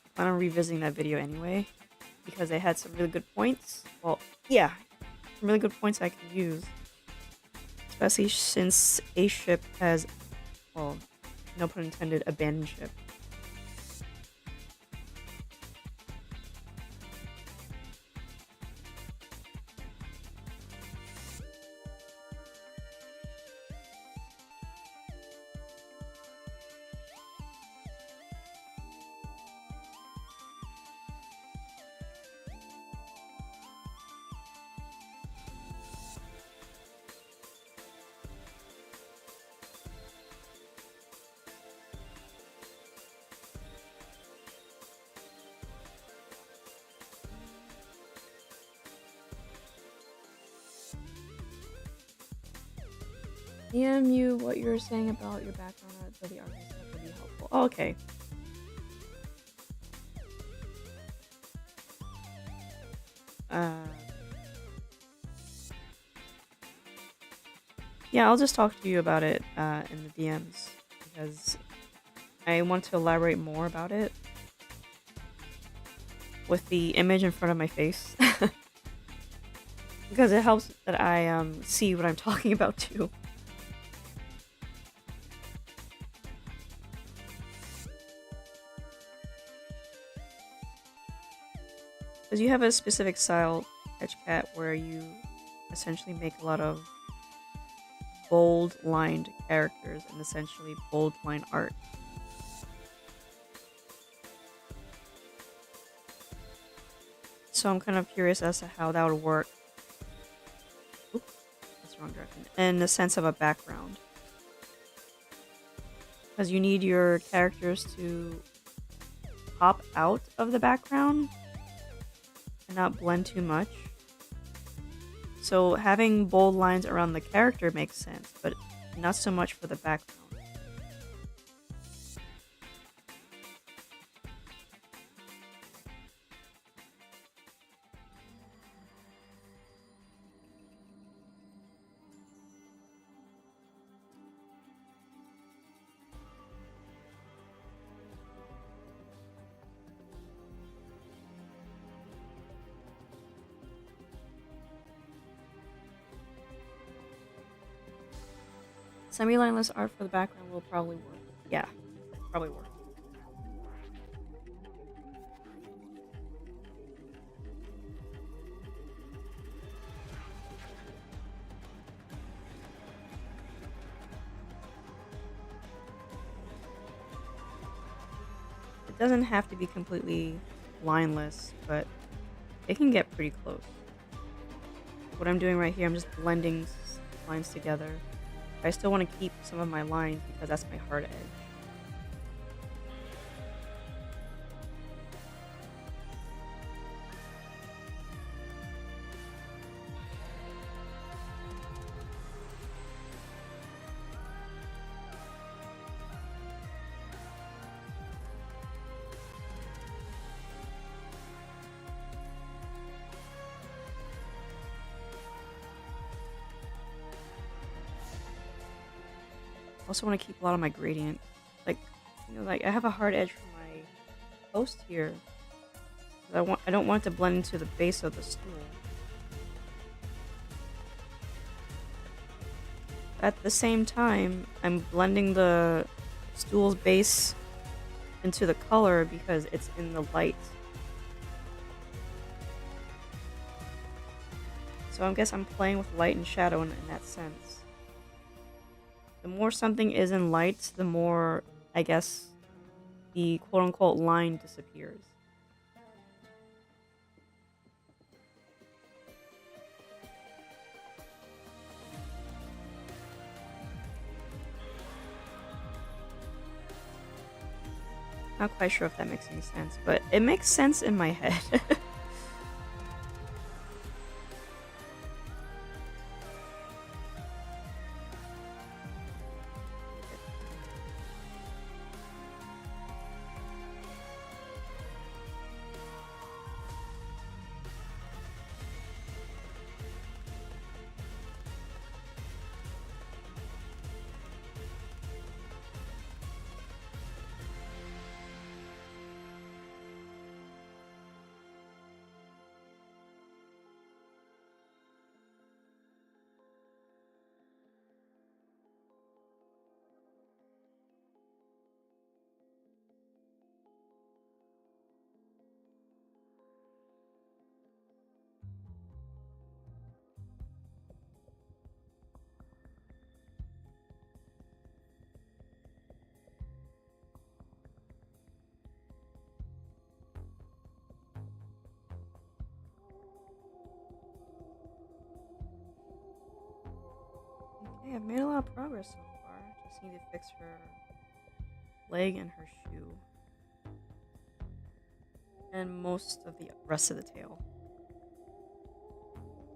I plan on revisiting that video anyway because they had some really good points. Well, yeah, some really good points I can use. Especially since a ship has, well, no pun intended, abandoned ship. DM you what you're saying about your background art for the artist. That would be helpful. Oh, okay. Yeah, I'll just talk to you about it in the DMs because I want to elaborate more about it with the image in front of my face because it helps that I see what I'm talking about too. Because you have a specific style, Etchcat, where you essentially make a lot of bold lined characters and essentially bold line art. So I'm kind of curious as to how that would work. Oops, that's the wrong direction. In the sense of a background. Because you need your characters to pop out of the background and not blend too much. So having bold lines around the character makes sense, but not so much for the background. Semi-lineless art for the background will probably work. Yeah, probably work. It doesn't have to be completely lineless, but it can get pretty close. What I'm doing right here, I'm just blending lines together. I still want to keep some of my lines because that's my hard edge. Also want to keep a lot of my gradient. Like, you know, like I have a hard edge for my post here. I don't want it to blend into the base of the stool. At the same time, I'm blending the stool's base into the color because it's in the light. So I guess I'm playing with light and shadow in that sense. The more something is in light, the more, I guess, the quote-unquote line disappears. Not quite sure if that makes any sense, but it makes sense in my head. Okay, I've made a lot of progress so far. Just need to fix her leg and her shoe. And most of the rest of the tail.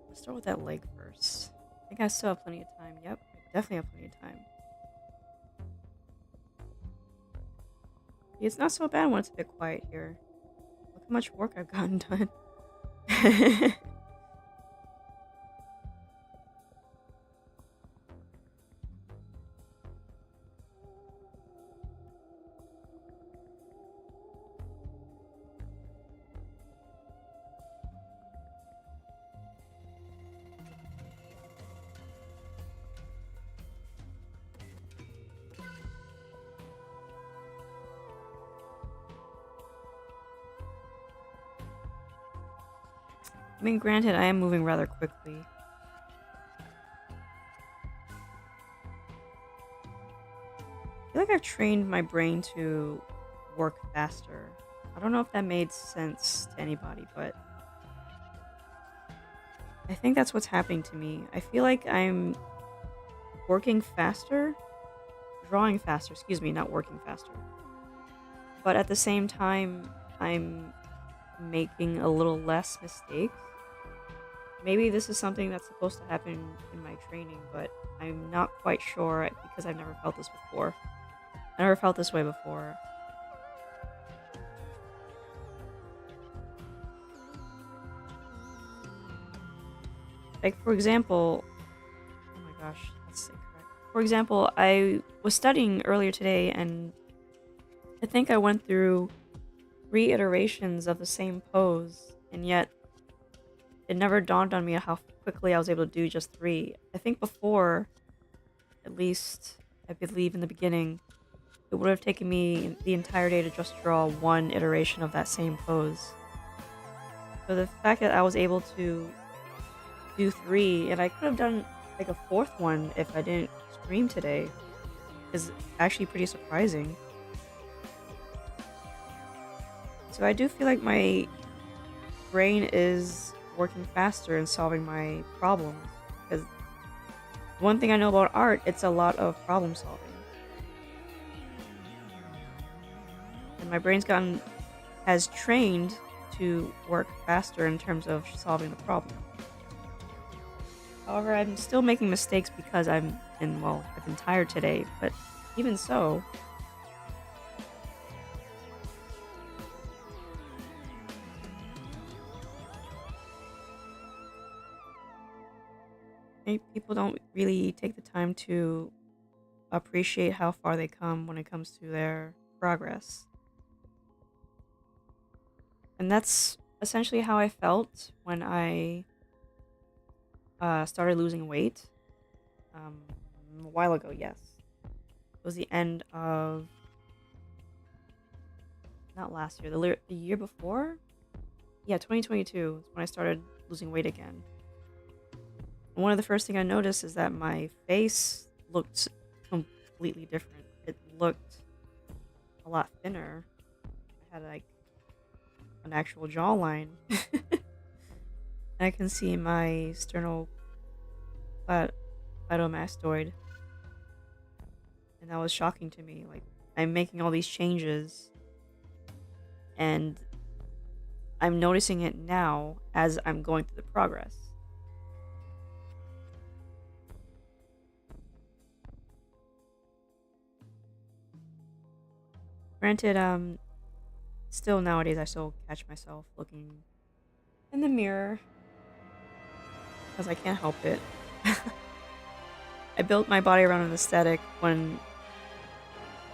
Let's start with that leg first. I think I still have plenty of time. Yep, I definitely have plenty of time. It's not so bad when it's a bit quiet here. Look how much work I've gotten done. I mean, granted, I am moving rather quickly. I feel like I've trained my brain to work faster. I don't know if that made sense to anybody, but I think that's what's happening to me. I feel like I'm working faster, drawing faster, excuse me, not working faster. but at the same time, I'm making a little less mistakes. Maybe this is something that's supposed to happen in my training, but I'm not quite sure because I've never felt this before. I never felt this way before. Like, for example, oh my gosh, that's incorrect. For example, I was studying earlier today, and I think I went through 3 iterations of the same pose, and yet it never dawned on me how quickly I was able to do just 3. I think before, at least, I believe in the beginning, it would have taken me the entire day to just draw 1 iteration of that same pose. So the fact that I was able to do 3, and I could have done like a 4th one if I didn't stream today, is actually pretty surprising. So I do feel like my brain is working faster and solving my problems. Because one thing I know about art, it's a lot of problem solving. And my brain's has trained to work faster in terms of solving the problem. However, I'm still making mistakes because I've been tired today, but even so, people don't really take the time to appreciate how far they come when it comes to their progress. And that's essentially how I felt when I started losing weight a while ago, yes. It was the end of, not last year, the year before? Yeah, 2022 is when I started losing weight again. And one of the first things I noticed is that my face looked completely different. It looked a lot thinner. I had like an actual jawline. I can see my sternocleidomastoid. And that was shocking to me. Like, I'm making all these changes, and I'm noticing it now as I'm going through the progress. Granted, still nowadays I still catch myself looking in the mirror because I can't help it. I built my body around an aesthetic when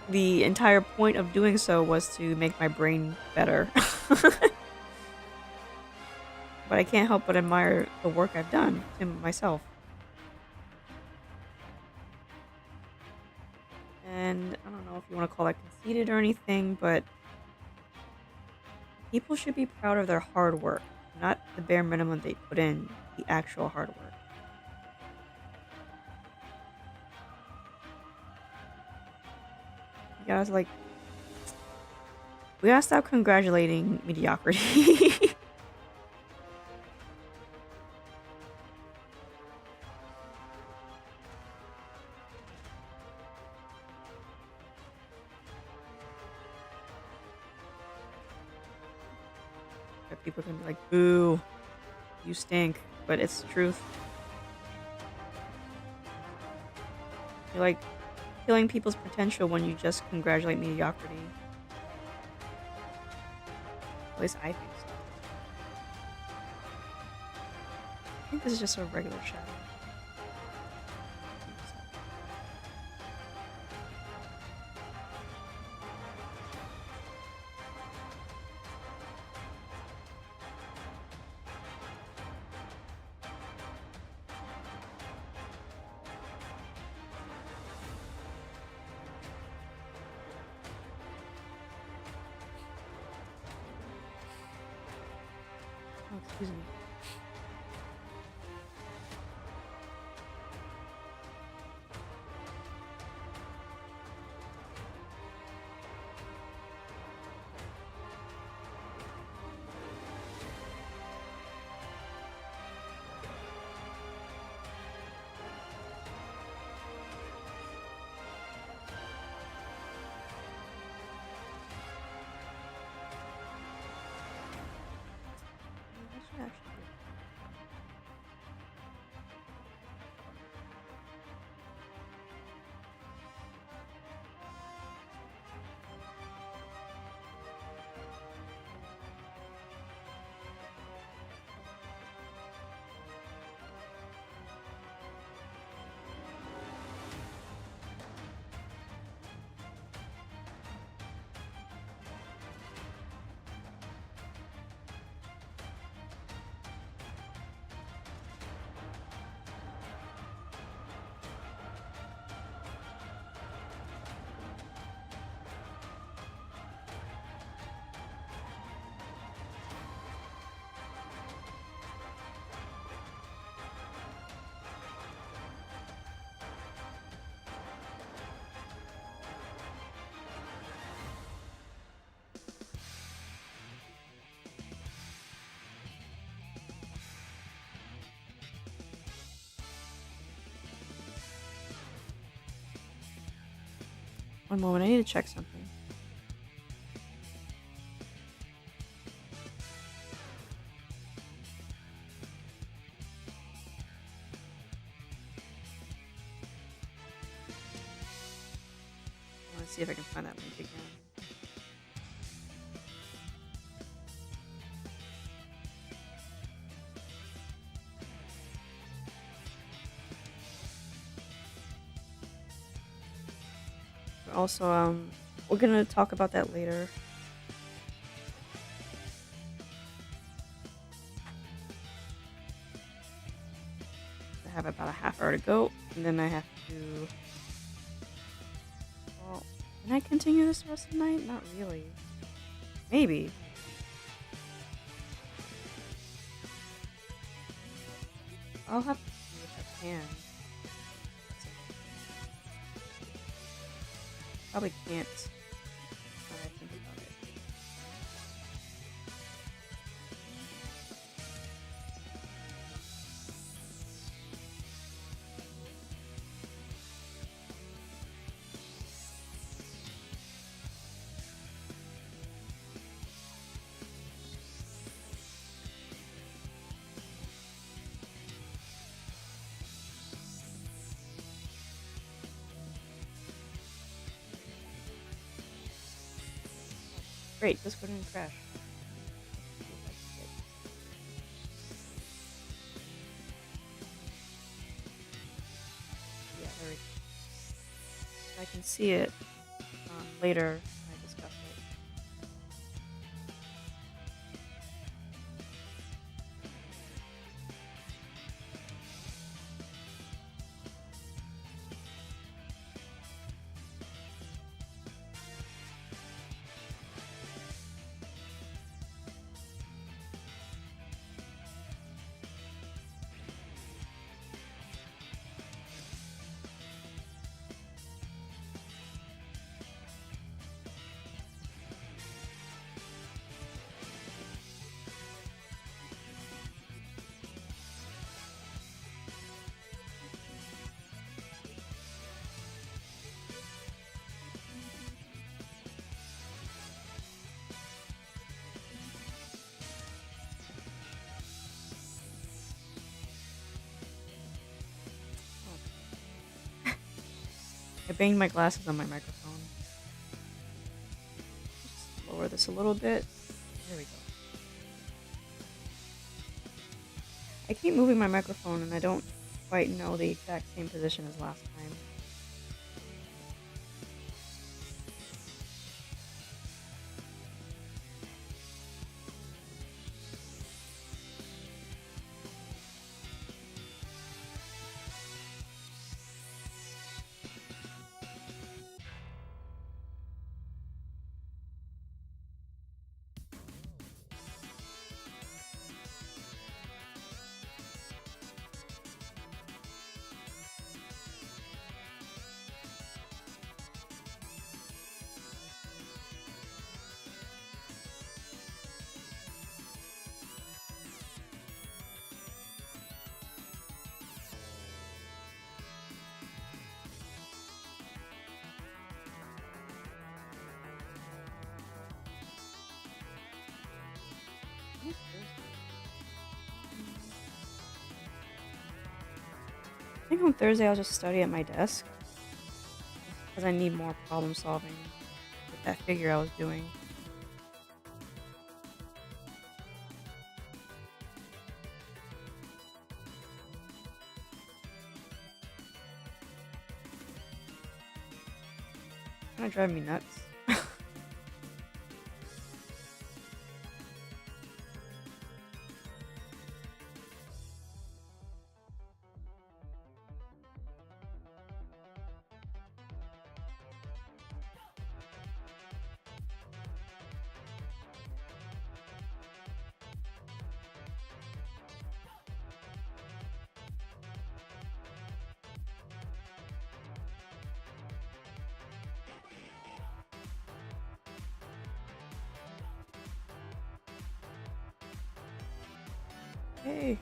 the entire point of doing so was to make my brain better. But I can't help but admire the work I've done to myself. And I don't know if you want to call that conceited or anything, but people should be proud of their hard work, not the bare minimum they put in, the actual hard work. You guys, like, we gotta stop congratulating mediocrity. People can be like, boo, you stink, but it's the truth. You're like killing people's potential when you just congratulate mediocrity. At least I think so. I think this is just a regular shadow. Oh, excuse me. actually do? One moment, I need to check something. I want to see if I can find that link again. Also, we're gonna talk about that later. I have about a half hour to go, and then I have to. Well, can I continue this the rest of the night? Not really. Maybe. I'll have to see if I can. Probably can't. Now that I think about it. Great, Discord didn't crash. Yeah, there we go. I can see it later when I discuss it. I banged my glasses on my microphone. Just lower this a little bit. There we go. I keep moving my microphone and I don't quite know the exact same position as last time. think on Thursday I'll just study at my desk because I need more problem solving with that figure I was doing. Kind of drive me nuts. Hey.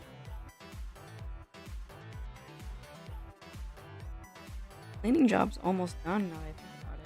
Cleaning job's almost done now that I think about it.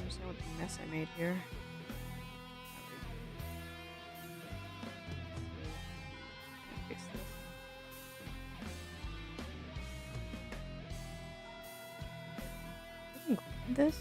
understand what the mess I made here. Fix this. I can grab this.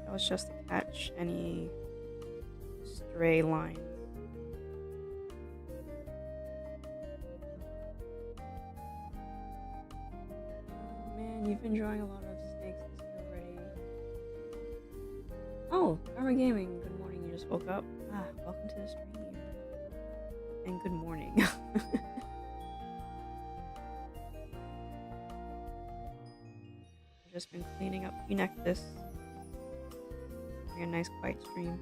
That was just to catch any stray lines. Oh man, you've been drawing a lot of snakes this year already. Oh, Karma Gaming. Good morning. You just woke up. Welcome to the stream. And good morning. I've just been cleaning up Phoenix. A nice quiet stream.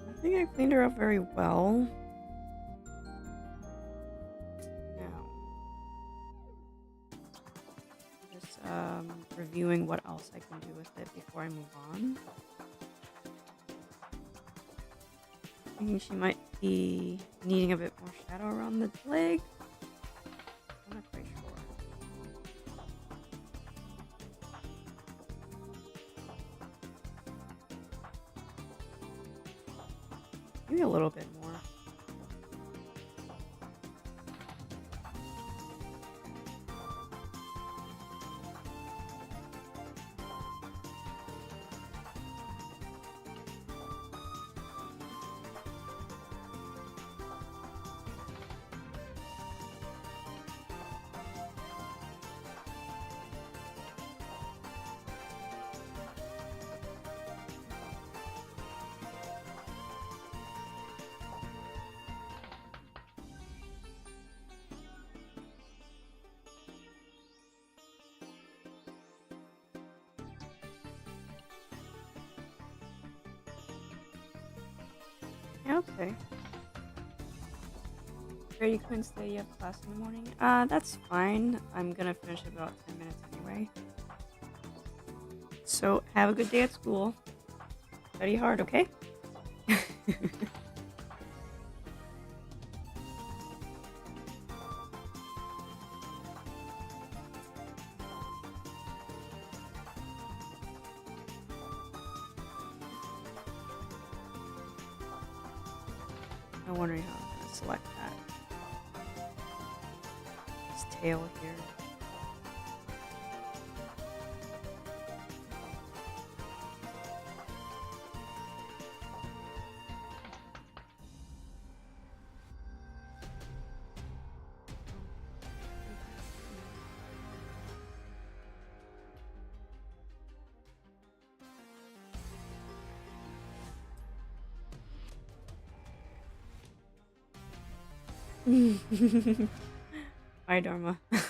I think I cleaned her up very well. Now, just reviewing what else I can do with it before I move on. Thinking she might be needing a bit more shadow around the leg. I'm not quite sure. Maybe a little bit more. Okay. You couldn't stay, you have class in the morning? That's fine. I'm gonna finish in about 10 minutes anyway. So, have a good day at school. Study hard, okay? I'm wondering how I'm gonna select that. This tail here. Bye, Dharma. Let's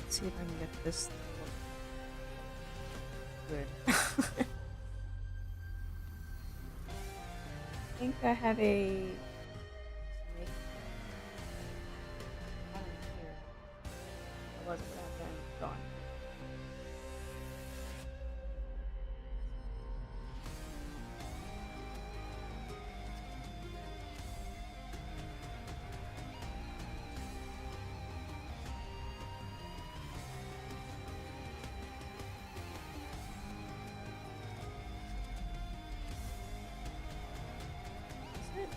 see if I can get this to look good. I think I have a snake pattern here. It was without them gone. Is it?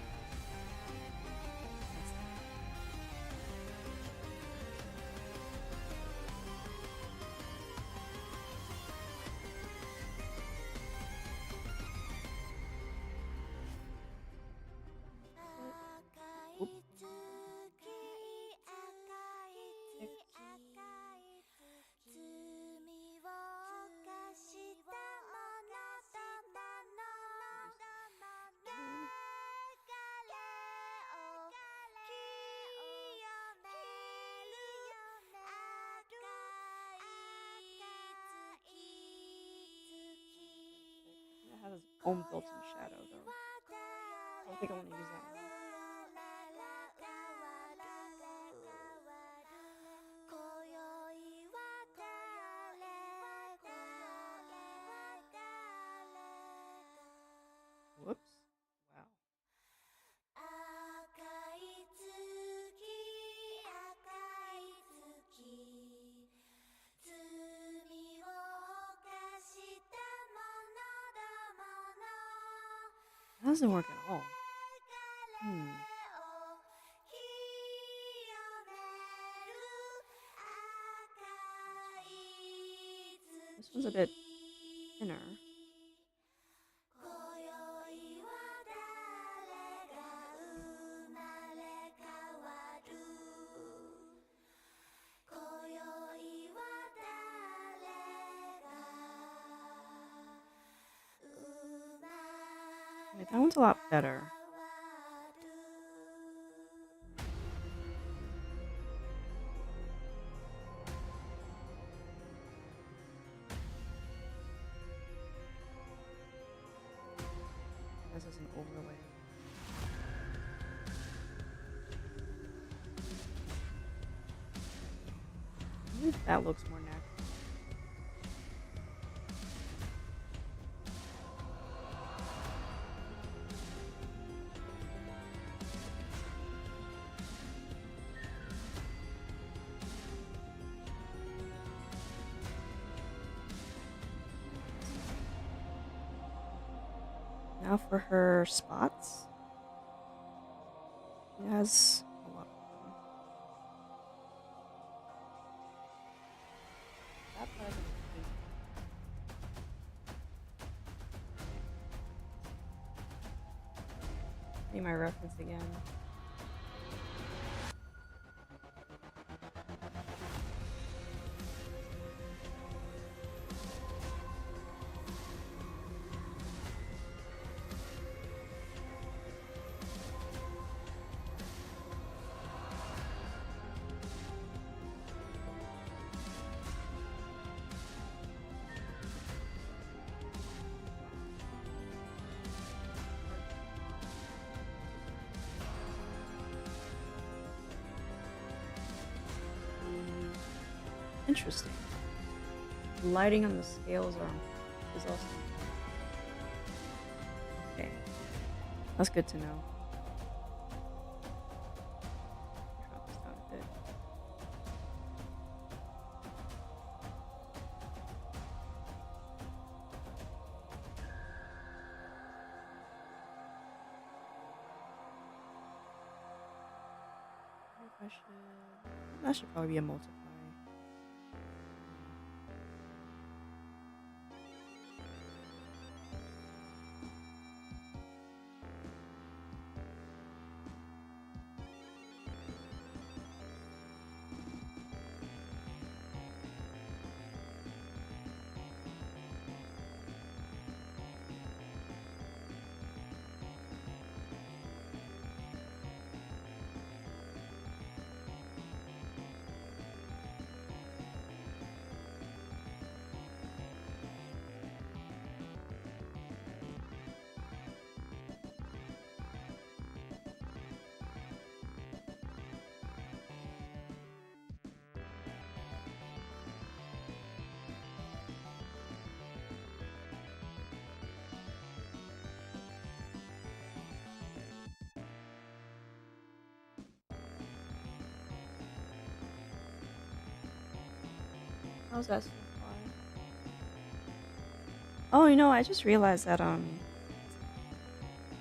has its own built-in shadow though. I don't think I want to use that now. Whoops. Wow. That doesn't work at all. This one's a bit thinner. Wait, that one's a lot better. This is an overlay. I think that looks more natural. Now for her spots. She has a lot of them. That part of it. Need my reference again. Interesting. The lighting on the scales is also okay. That's good to know. Drop this down a bit. That should probably be a multiply. How's that so far? Oh, I just realized that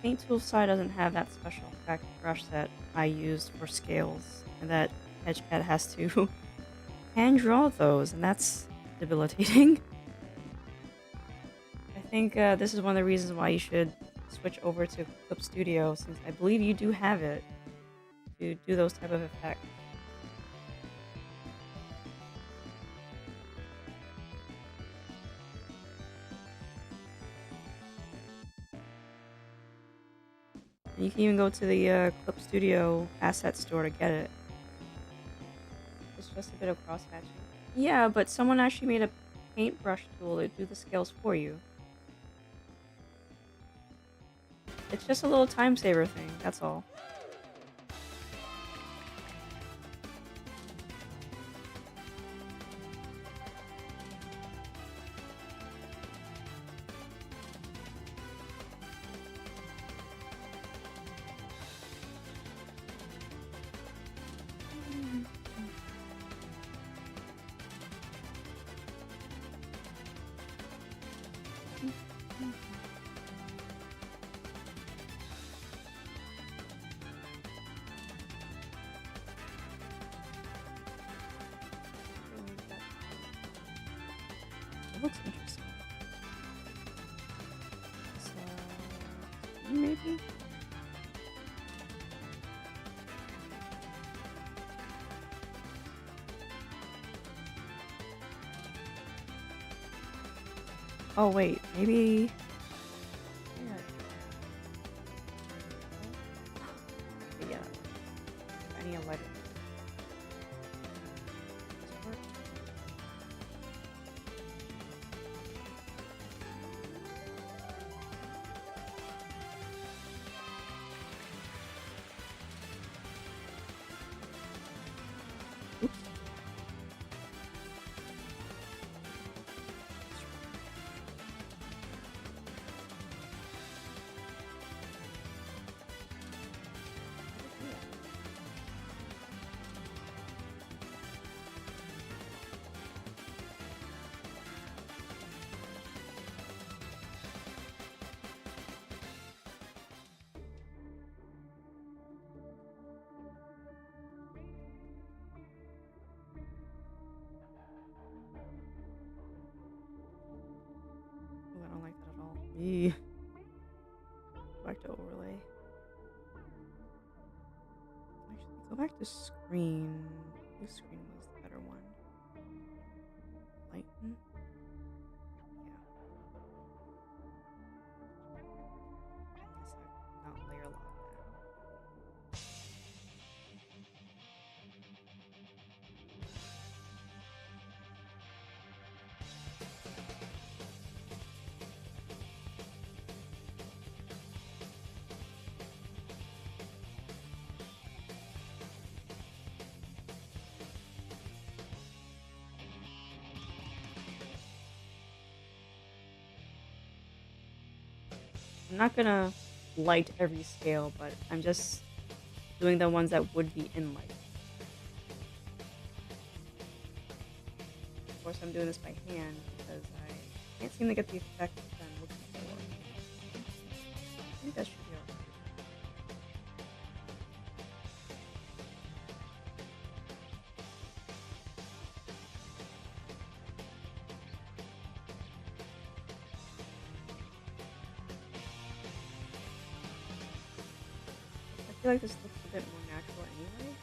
Paint Tool side doesn't have that special effect brush that I used for scales, and that Edgecat has to hand draw those, and that's debilitating. I think this is one of the reasons why you should switch over to Clip Studio, since I believe you do have it to do those type of effects. And you can even go to the Clip Studio asset store to get it. It's just a bit of cross-hatching. Yeah, but someone actually made a paintbrush tool to do the scales for you. It's just a little time saver thing, that's all. It looks interesting. So, maybe? Oh wait, maybe... Yeah. Yeah. I need a lighter. Oops. Oh, I don't like that at all. Eee. Go back to overlay. Actually, go back to screen. Blue screen was the better one. Lighten. Yeah. Guess I not layer lock that. I'm not gonna light every scale, but I'm just doing the ones that would be in light. Of course, I'm doing this by hand because I can't seem to get the effect that I'm looking for. I think that should be alright. I feel like this looks a bit more natural anyway.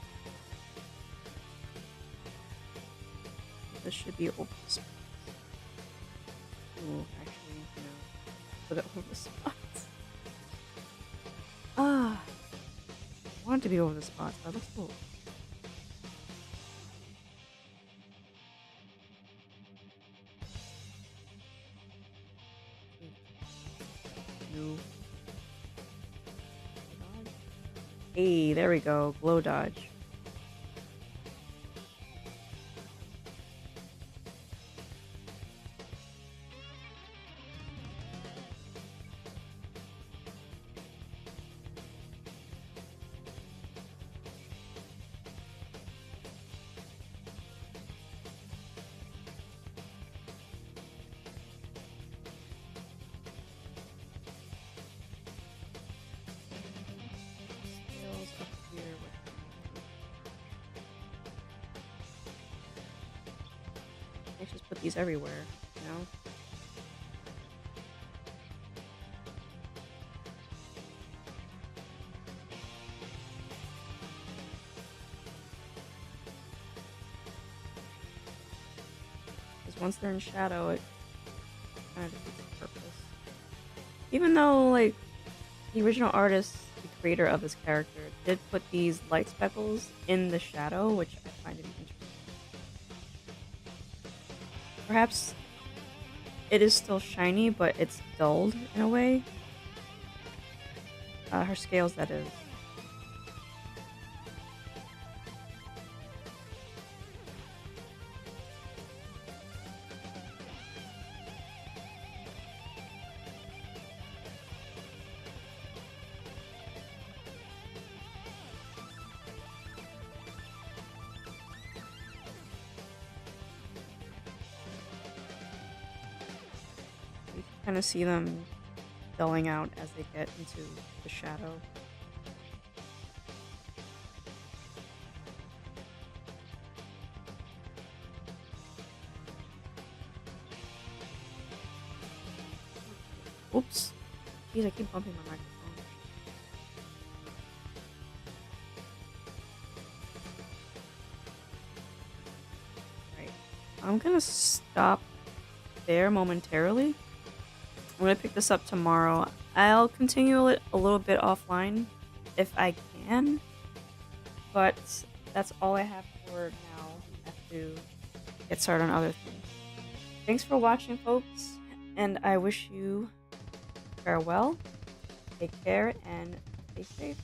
This should be over the spots. Ooh, actually, no. Put it over the spots. Ah, I want it to be over the spots. That looks cool. No. Hey, there we go. Glow dodge. Scales up here with I just put these everywhere, you know? Because once they're in shadow, it kind of defeats the purpose. Even though, like, the original artist, the creator of this character, did put these light speckles in the shadow, which I find to be interesting. Perhaps it is still shiny, but it's dulled in a way. Her scales, that is. You can kind of see them dulling out as they get into the shadow. Oops. Jeez, I keep bumping my microphone. Right. I'm gonna stop there momentarily. I'm gonna pick this up tomorrow. I'll continue it a little bit offline if I can, but that's all I have for now. I have to get started on other things. Thanks for watching, folks, and I wish you farewell, take care, and stay safe.